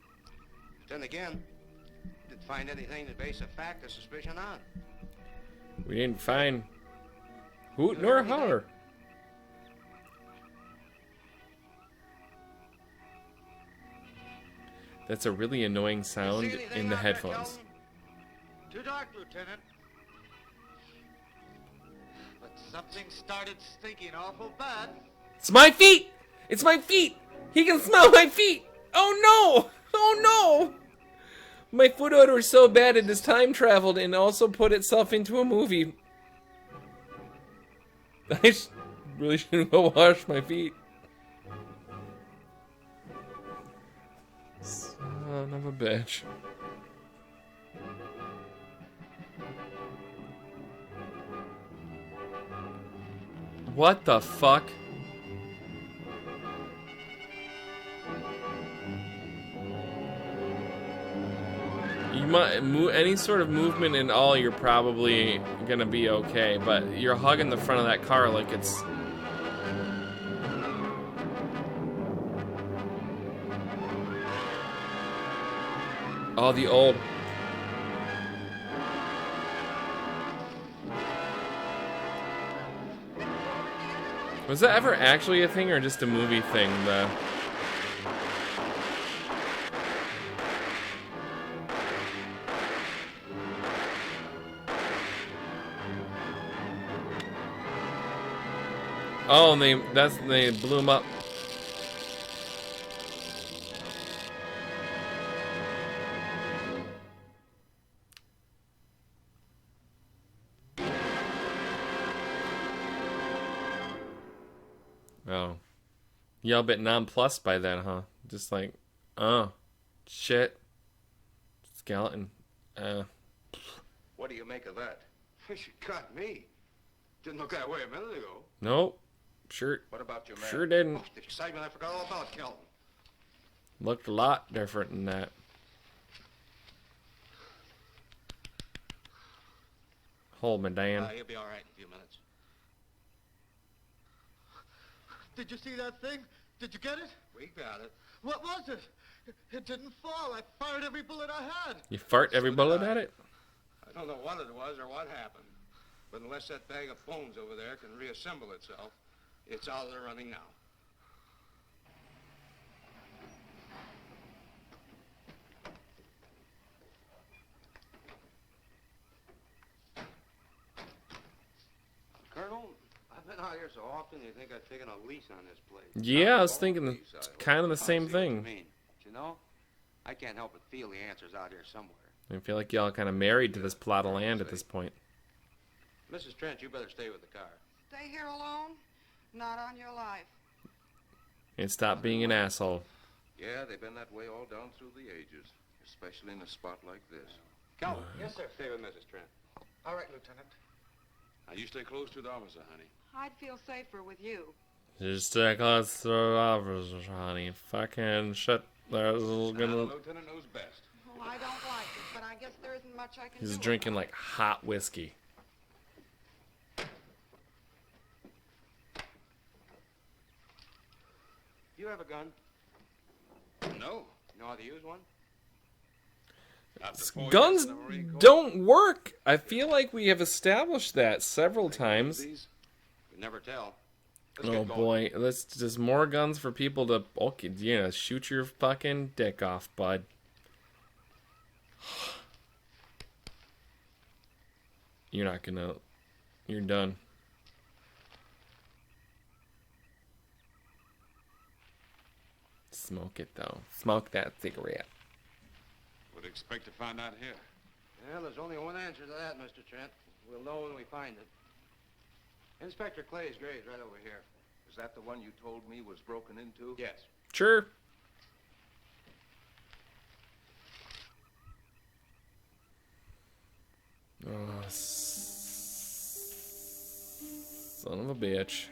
Then again, didn't find anything to base a fact or suspicion on. We didn't find hoot nor holler. That's a really annoying sound in the headphones. Too dark, Lieutenant. But something started stinking awful bad. It's my feet! It's my feet! He can smell my feet! Oh no! Oh no! My foot odor is so bad it has time traveled and also put itself into a movie. I really shouldn't go wash my feet. Son of a bitch. What the fuck? You might any sort of movement and all, you're probably gonna be okay, but you're hugging the front of that car like it's... Oh, the old... Was that ever actually a thing or just a movie thing, though? Oh, and they blew him up. Oh. Y'all a bit nonplussed by that, huh? Just like, oh, shit. Skeleton. What do you make of that? You got me. Didn't look that way a minute ago. Nope. Sure. What about your man? Sure didn't. Oh, the excitement, I forgot all about Kelton. Looked a lot different than that. Hold me, Dan. He'll be all right in a few minutes. Did you see that thing? Did you get it? We got it. What was it? It didn't fall. I fired every bullet I had. You fart every bullet at it? I don't know what it was or what happened. But unless that bag of bones over there can reassemble itself, it's out of the running now. Colonel, I've been out here so often, you think I've taken a lease on this place. Yeah, I was thinking kind of the same thing. But you know, I can't help but feel the answer's out here somewhere. I feel like y'all kind of married to this plot of land at this point. Mrs. Trent, you better stay with the car. Stay here alone? Not on your life. And stop being an asshole. Yeah, they've been that way all down through the ages, especially in a spot like this. Calvin. Yes, sir. Stay with Mrs. Trent. All right, Lieutenant. Now, you stay close to the officer, honey. I'd feel safer with you. Just stay close to the officers, honey. Fucking shit. There's The gonna... lieutenant knows best. Well, I don't like it, but I guess there isn't much I can do. He's drinking like hot whiskey. You have a gun? No. You know how to use one? After 4 years Guns in the Marine Corps, don't work. I feel like we have established that several times. You never tell. Oh boy, let's just more guns for people to shoot your fucking dick off, bud. You're not gonna. You're done. Smoke it though. Smoke that cigarette. would expect to find out here. Well, there's only one answer to that, Mr. Trent. We'll know when we find it. Inspector Clay's grave's right over here. Is that the one you told me was broken into? Yes. Sure. Oh, son of a bitch.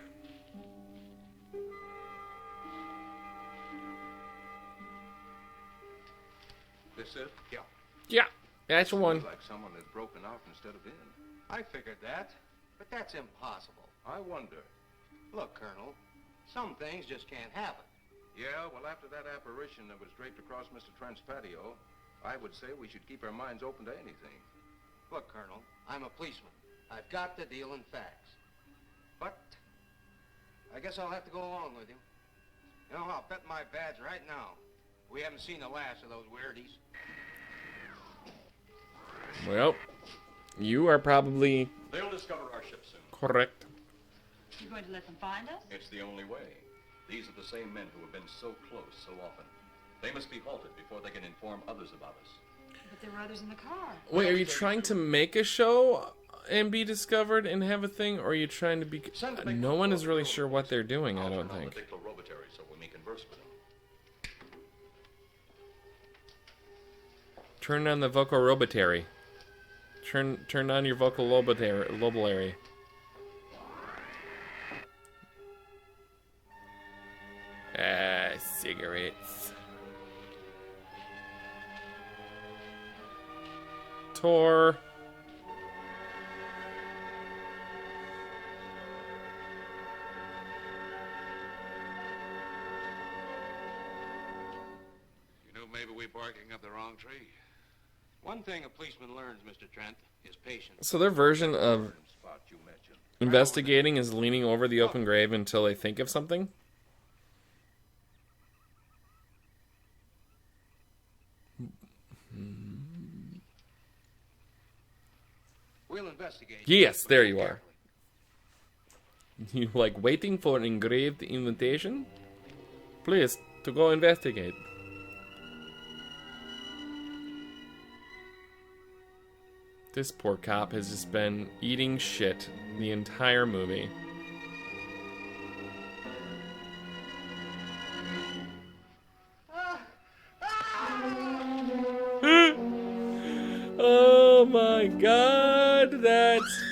This it? Yeah. Yeah, that's one. Like someone had broken out instead of in. I figured that, but that's impossible. I wonder. Look, Colonel, some things just can't happen. Yeah, well, after that apparition that was draped across Mr. Trent's patio, I would say we should keep our minds open to anything. Look, Colonel, I'm a policeman. I've got to deal in facts. But I guess I'll have to go along with you. You know, I'll bet my badge right now we haven't seen the last of those weirdies. Well, you are probably They'll discover our ship soon. correct. You going to let them find us? It's the only way. These are the same men who have been so close so often. They must be halted before they can inform others about us. But there were others in the car. Wait, are you trying to make a show and be discovered and have a thing, or are you trying to be... No one is really sure what they're doing, I don't think. So we may converse with them. Turn on the vocal robotary. Turn on your vocal lobulary. Cigarettes. Tor. You know, maybe we're barking up the wrong tree. One thing a policeman learns, Mr. Trent, is patience. So their version of investigating is leaning over the open grave until they think of something? We'll investigate. Yes, there you are. You like waiting for an engraved invitation? Please, to go investigate. This poor cop has just been eating shit the entire movie.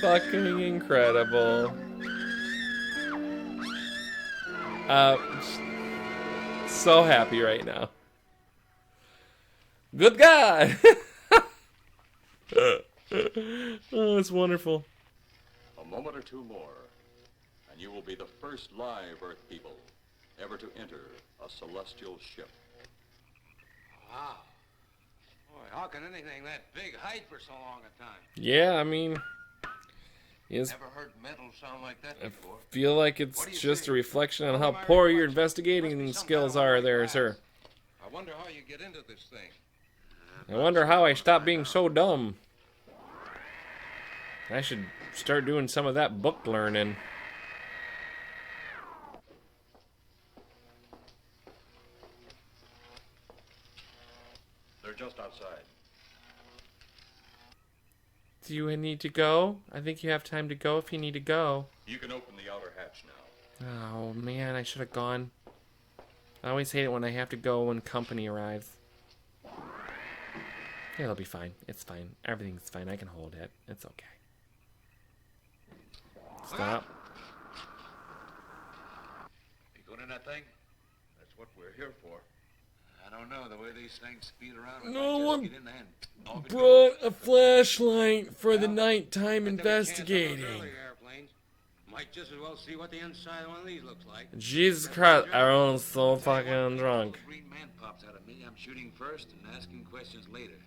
fucking incredible. So happy right now. Good God! Oh, it's wonderful. A moment or two more, and you will be the first live Earth people ever to enter a celestial ship. Wow. Boy, how can anything that big hide for so long a time? Yeah, I mean, Never heard metal sound like that before. I feel like it's just a reflection on how poor your investigating skills are there, sir. I wonder how you get into this thing. I wonder how I stopped being so dumb. I should start doing some of that book learning. They're just outside. Do you need to go? I think you have time to go if you need to go. You can open the outer hatch now. Oh, man, I should have gone. I always hate it when I have to go when company arrives. Yeah, it'll be fine. It's fine. Everything's fine. I can hold it. It's okay. Stop. You going in that thing? That's what we're here for. I don't know, the way these things speed around. No one brought a flashlight for the nighttime investigating. Might just as well see what the inside of one of these looks like. Jesus Christ, everyone's so fucking drunk. Green man pops out of me. I'm shooting first and asking questions later.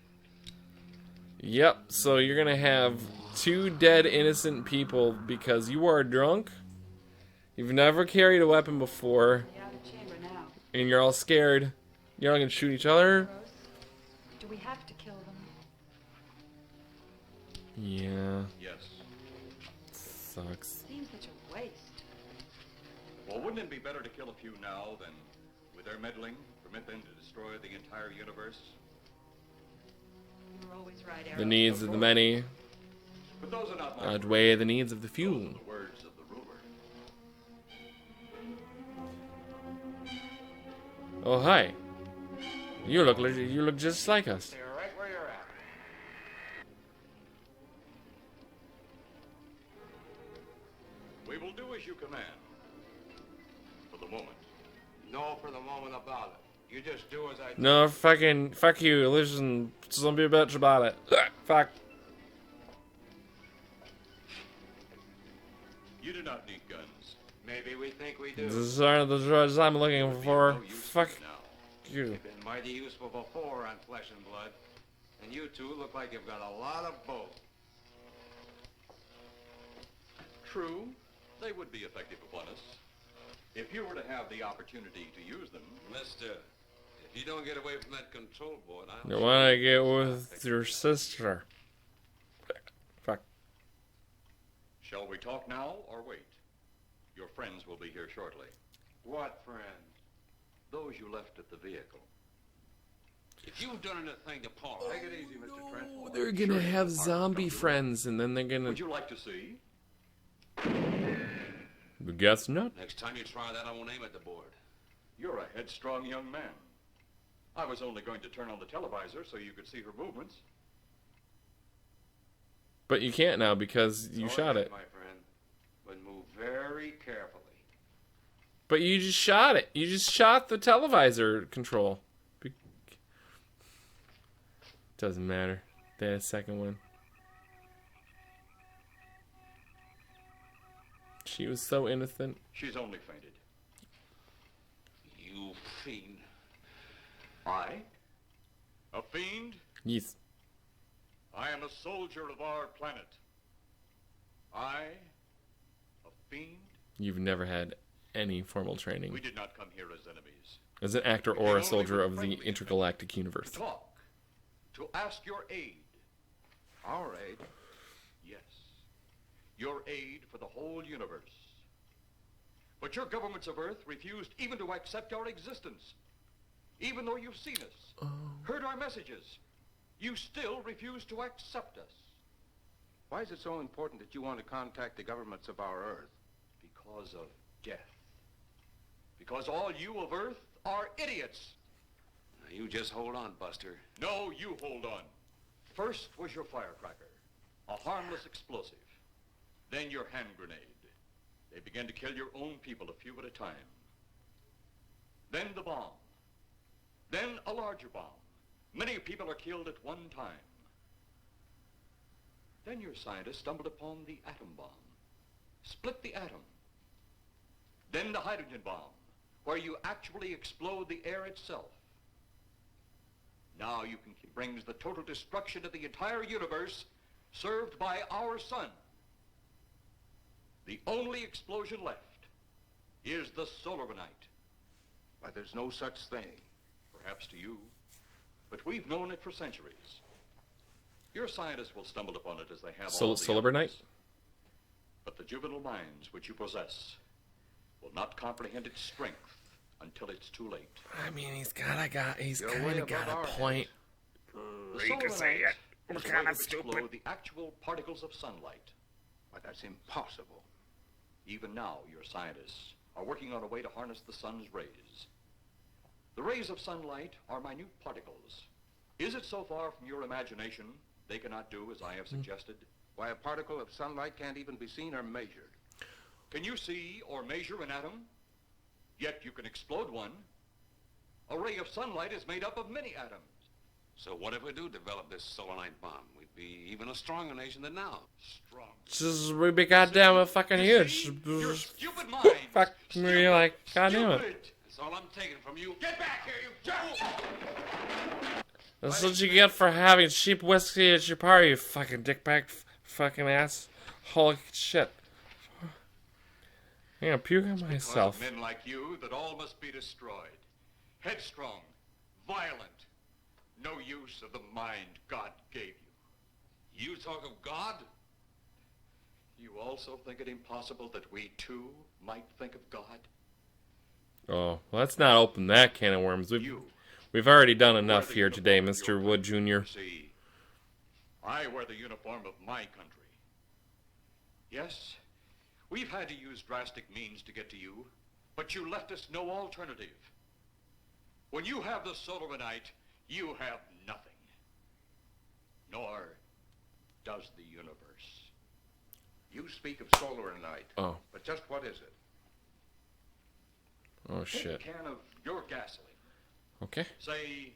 Yep, so you're gonna have 2 dead innocent people because you are drunk. You've never carried a weapon before. And you're all scared. You're all gonna shoot each other. Do we have to kill them? Yeah. Yes. Sucks. Seems such a waste. Well, wouldn't it be better to kill a few now than, with their meddling, permit them to destroy the entire universe? You're always right, Arrow. The needs of the many But those are not my outweigh the needs of the few. Those are the words of the ruler. Oh, hi. You look just like us. You're right where you're at. We will do as you command. For the moment. No for the moment about it. You just do as I do. No, fuck you. Listen, don't be a bitch about it. Fuck. You do not need guns. Maybe we think we do. These aren't the drugs I'm looking for. Fuck you. You've been mighty useful before on flesh and blood. And you two look like you've got a lot of both. True, they would be effective upon us. If you were to have the opportunity to use them. Mister, if you don't get away from that control board, I'll... You wanna get with your sister. Fuck. Shall we talk now or wait? Your friends will be here shortly. What friends? Those you left at the vehicle. If you've done anything to Paul, take it easy, Mr. Trent. They're gonna have zombie friends, and then they're gonna... Would you like to see? Guess not. Next time you try that, I won't aim at the board. You're a headstrong young man. I was only going to turn on the televisor so you could see her movements. But you can't now because you shot it. My friend, but move very carefully. But you just shot it. You just shot the televisor control. Doesn't matter. The second one. She was so innocent. She's only fainted. You fiend. I? A fiend? Yes. I am a soldier of our planet. I? A fiend? You've never had any formal training. We did not come here as enemies. As an actor or a soldier of the intergalactic universe. To talk. To ask your aid. Our aid? Yes. Your aid for the whole universe. But your governments of Earth refused even to accept our existence. Even though you've seen us, heard our messages, you still refuse to accept us. Why is it so important that you want to contact the governments of our Earth? Because of death. Because all you of Earth are idiots. Now, you just hold on, Buster. No, you hold on. First was your firecracker, a harmless explosive. Then your hand grenade. They begin to kill your own people a few at a time. Then the bomb. Then a larger bomb. Many people are killed at one time. Then your scientists stumbled upon the atom bomb. Split the atom. Then the hydrogen bomb, where you actually explode the air itself. Now you can brings the total destruction of the entire universe served by our sun. The only explosion left is the solar night. But there's no such thing. Perhaps to you, but we've known it for centuries. Your scientists will stumble upon it as they have all the Solar night? others. But the juvenile minds which you possess will not comprehend its strength until it's too late. I mean, he's kind of got a point. The You can solar say night it. is We're a way kind of to explode stupid. the actual particles of sunlight. But that's impossible. Even now, your scientists are working on a way to harness the sun's rays. The rays of sunlight are minute particles. Is it so far from your imagination they cannot do as I have suggested? Why, a particle of sunlight can't even be seen or measured. Can you see or measure an atom? Yet you can explode one. A ray of sunlight is made up of many atoms. So what if we do develop this solar-night bomb? We'd be even a stronger nation than now. Strong. Just we be goddamn fucking huge. Your stupid mind. Fuck me like goddamn it. That's all I'm taking from you. Get back here, you jerk! That's what you get for having cheap whiskey at your party, you fucking dickbag, fucking ass. Holy shit. I'm gonna puke on myself. Men like you that all must be destroyed. Headstrong, violent, no use of the mind God gave you. You talk of God? You also think it impossible that we too might think of God? Oh, well, let's not open that can of worms. We've already done enough here today, Mr. Wood Jr. See, I wear the uniform of my country. Yes, we've had to use drastic means to get to you, but you left us no alternative. When you have the solar night, you have nothing. Nor does the universe. You speak of solar night. Oh. But just what is it? Oh, Take shit. a can of your gasoline. Okay. Say,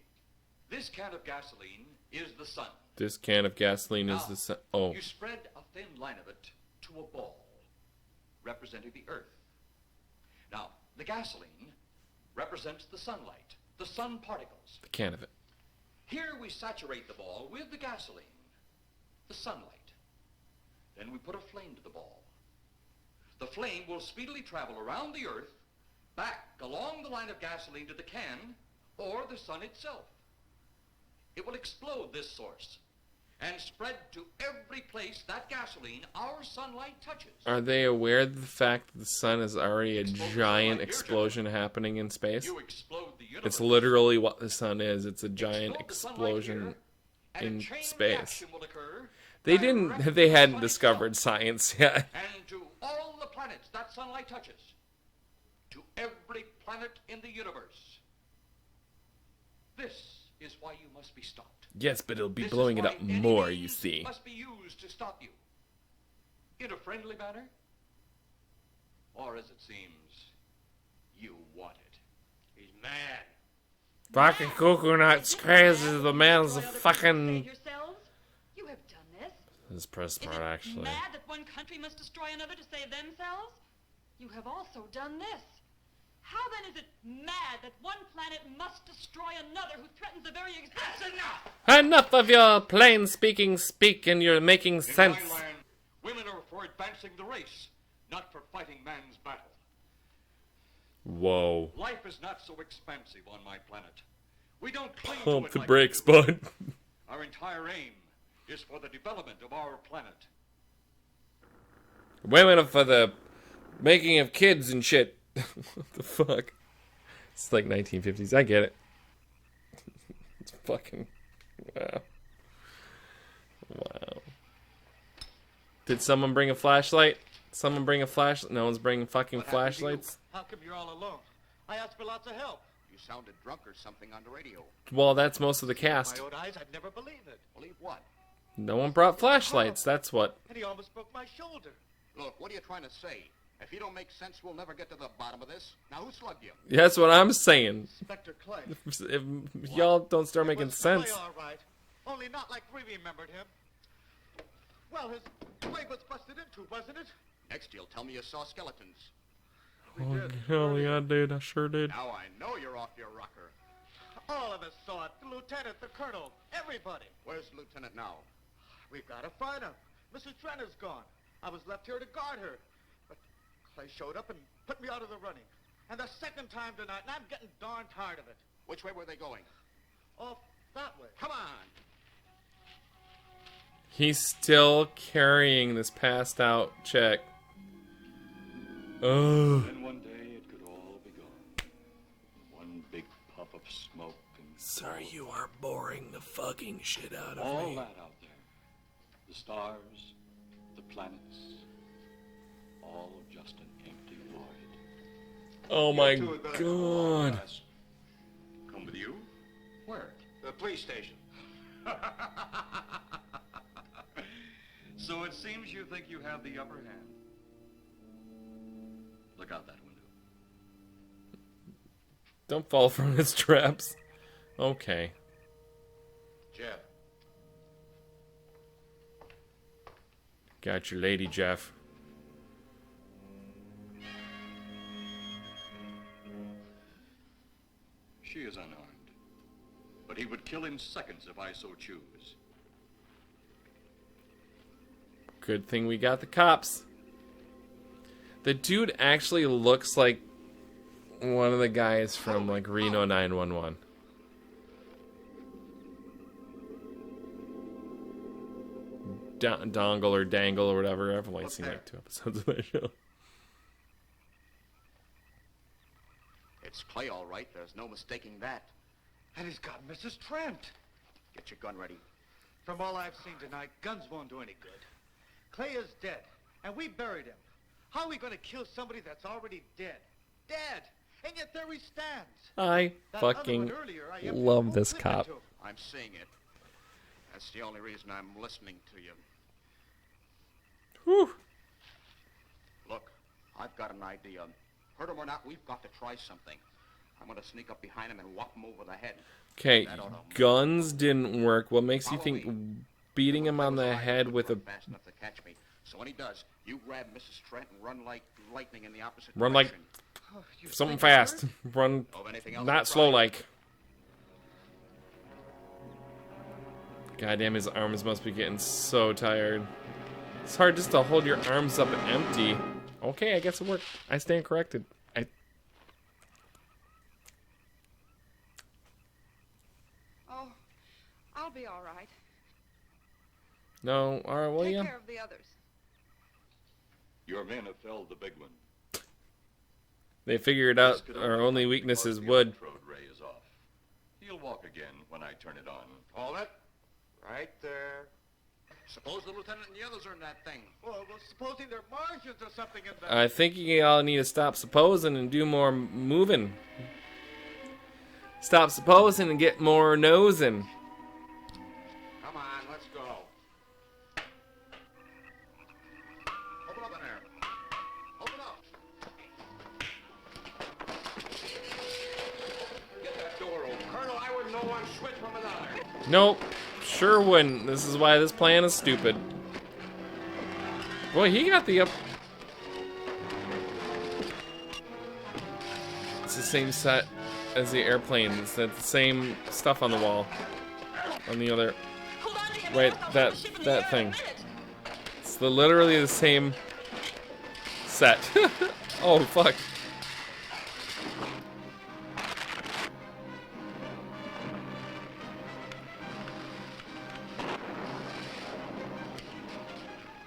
this can of gasoline is the sun. This can of gasoline is the sun. Oh. You spread a thin line of it to a ball, representing the earth. Now, the gasoline represents the sunlight, the sun particles. The can of it. Here we saturate the ball with the gasoline, the sunlight. Then we put a flame to the ball. The flame will speedily travel around the earth, back along the line of gasoline to the can, or the sun itself. It will explode this source and spread to every place that gasoline, our sunlight, touches. Are they aware of the fact that the sun is already a giant explosion happening in space? You explode the universe. It's literally what the sun is. It's a giant explosion in space. They hadn't discovered science yet. And to all the planets that sunlight touches. To every planet in the universe. This is why you must be stopped. Yes, but it'll be This blowing is it up why any more, you means see. must be used to stop you. In a friendly manner. Or as it seems, you want it. He's mad. Fucking cuckoo nuts crazy. The man's a fucking... Yourselves? You have done this. This is pretty smart, actually. Mad that one country must destroy another to save themselves? You have also done this. How then is it mad that one planet must destroy another who threatens the very existence? Enough! Enough of your plain speaking speak and you're making sense. In my land, women are for advancing the race, not for fighting man's battle. Whoa. Life is not so expansive on my planet. We don't cling to Pump it the like brakes, you do. bud. Our entire aim is for the development of our planet. Women are for the making of kids and shit. What the fuck? It's like 1950s. I get it. It's fucking... Wow. Wow. Did someone bring a flashlight? Someone bring a flashlight? No one's bringing fucking flashlights? How come you're all alone? I asked for lots of help. You sounded drunk or something on the radio. Well, that's most of the cast. My own eyes, I'd never believe it. Believe what? No one brought flashlights, that's what. And he almost broke my shoulder. Look, what are you trying to say? If you don't make sense, we'll never get to the bottom of this. Now, who slugged you? That's what I'm saying. Inspector Clay. If y'all don't start making sense. Clay, all right. Only not like we remembered him. Well, his leg was busted into, wasn't it? Next, you'll tell me you saw skeletons. Oh, hell yeah, dude. I sure did. Now I know you're off your rocker. All of us saw it. The lieutenant, the colonel, everybody. Where's the lieutenant now? We've got to find him. Mrs. Trent is gone. I was left here to guard her. But Clay showed up and put me out of the running. And the second time tonight, and I'm getting darn tired of it. Which way were they going? Off that way. Come on. He's still carrying this passed out chick. Oh. Then one day it could all be gone. One big puff of smoke and... Sir, you are boring the fucking shit out of all me. that out there. The stars, the planets, all just an empty void. Oh my You two had better come along, god. guys. Come with you? Where? The police station. So it seems you think you have the upper hand. Look out that window. Don't fall from his traps. Okay. Jeff. Got your lady, Jeff. She is unarmed. But he would kill in seconds if I so choose. Good thing we got the cops. The dude actually looks like one of the guys from like Reno 911. Dongle or Dangle or whatever. I've only seen like 2 episodes of that show. It's Clay, all right. There's no mistaking that. And he's got Mrs. Trent. Get your gun ready. From all I've seen tonight, guns won't do any good. Clay is dead, and we buried him. How are we going to kill somebody that's already dead? Dead! And yet there he stands. I That other fucking one earlier, I emptied love a whole this clip cop. into him. I'm seeing it. That's the only reason I'm listening to you. Whew. Look, I've got an idea. Hurt him or not, we've got to try something. I'm going to sneak up behind him and whop him over the head. Okay, That oughta- guns didn't work. What makes you Follow think me. beating him on the head with a... Fast enough to catch me. So when he does, you grab Mrs. Trent and run like lightning in the opposite Run like... direction. something fast. Run Know of anything else not to slow try? like. Goddamn, his arms must be getting so tired. It's hard just to hold your arms up empty. Okay, I guess it worked. I stand corrected. Oh, I'll be all right. No, alright, well, Take yeah. care of the others. Your men have felled the big one. They figured out our only weakness is wood. Electrode ray is off. He'll walk again when I turn it on. Hold it. Right there. Suppose the lieutenant and the others are in that thing. Well, supposing they're Martians or something in there. I think you all need to stop supposing and do more moving. Stop supposing and get more nosing. Come on, let's go. Open up in there. Open up. Get that door open. Colonel, I wouldn't know one switch from another. Nope. Sure wouldn't. This is why this plan is stupid. Boy, he got the up... It's the same set as the airplane. It's the same stuff on the wall. On the other... Right, that thing. It's literally the same set. Oh, fuck.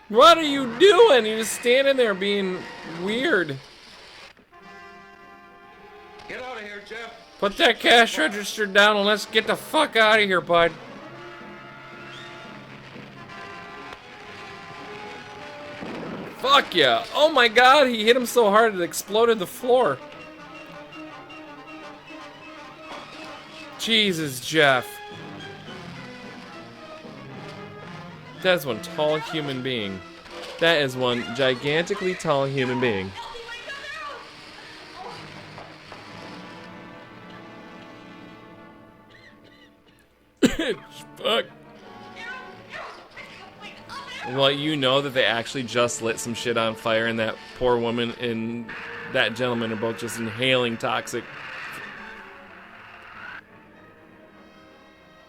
What are you doing? You're just standing there being weird. Get out of here, Jeff. Put that cash register down and let's get the fuck out of here, bud. Fuck yeah. Oh my god, he hit him so hard it exploded the floor. Jesus, Jeff. That's one tall human being. That is one gigantically tall human being. Fuck. Well, you know that they actually just lit some shit on fire, and that poor woman and that gentleman are both just inhaling toxic.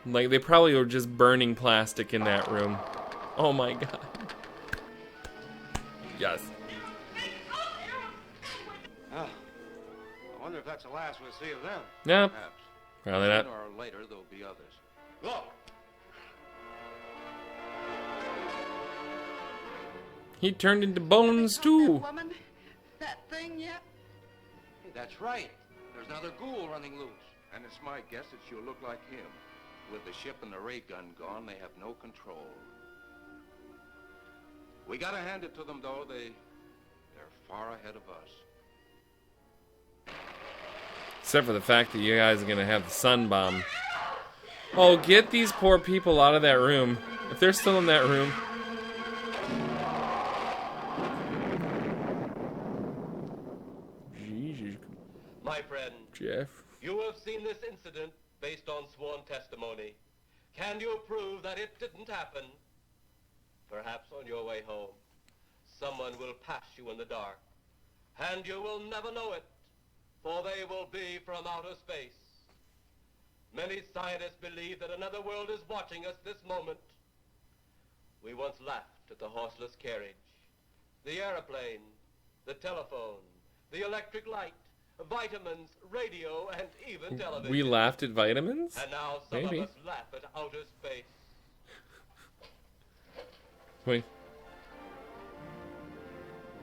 Like, they probably were just burning plastic in that room. Oh my god. Yes. Ah, I wonder if that's the last we'll see of them. Yeah. Perhaps. Probably not. Sooner or later, there'll be others. Look! He turned into bones too. Woman, that thing yet? Hey, that's right. There's another ghoul running loose. And it's my guess that she'll look like him. With the ship and the ray gun gone, they have no control. We gotta hand it to them, though. They're far ahead of us. Except for the fact that you guys are gonna have the sun bomb. Oh, get these poor people out of that room. If they're still in that room. Jesus. My friend, Jeff. you have seen this incident based on sworn testimony. Can you prove that it didn't happen? Perhaps on your way home, someone will pass you in the dark, and you will never know it, for they will be from outer space. Many scientists believe that another world is watching us this moment. We once laughed at the horseless carriage, the airplane, the telephone, the electric light, vitamins, radio, and even television. We laughed at vitamins? And now some Maybe. of us laugh at outer space. Wait.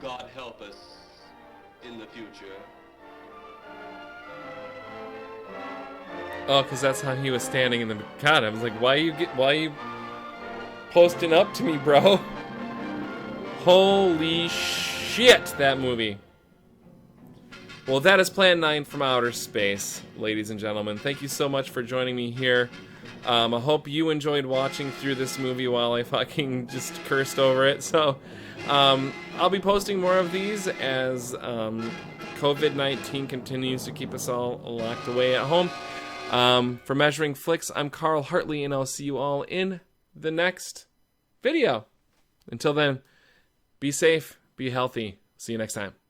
God help us in the future. Oh, because that's how he was standing in the... God, I was like, why are you posting up to me, bro? Holy shit, that movie. Well, that is Plan 9 from Outer Space, ladies and gentlemen. Thank you so much for joining me here. I hope you enjoyed watching through this movie while I fucking just cursed over it. So, I'll be posting more of these as COVID-19 continues to keep us all locked away at home. For Measuring Flicks, I'm Karl Hartley, and I'll see you all in the next video. Until then, be safe, be healthy. See you next time.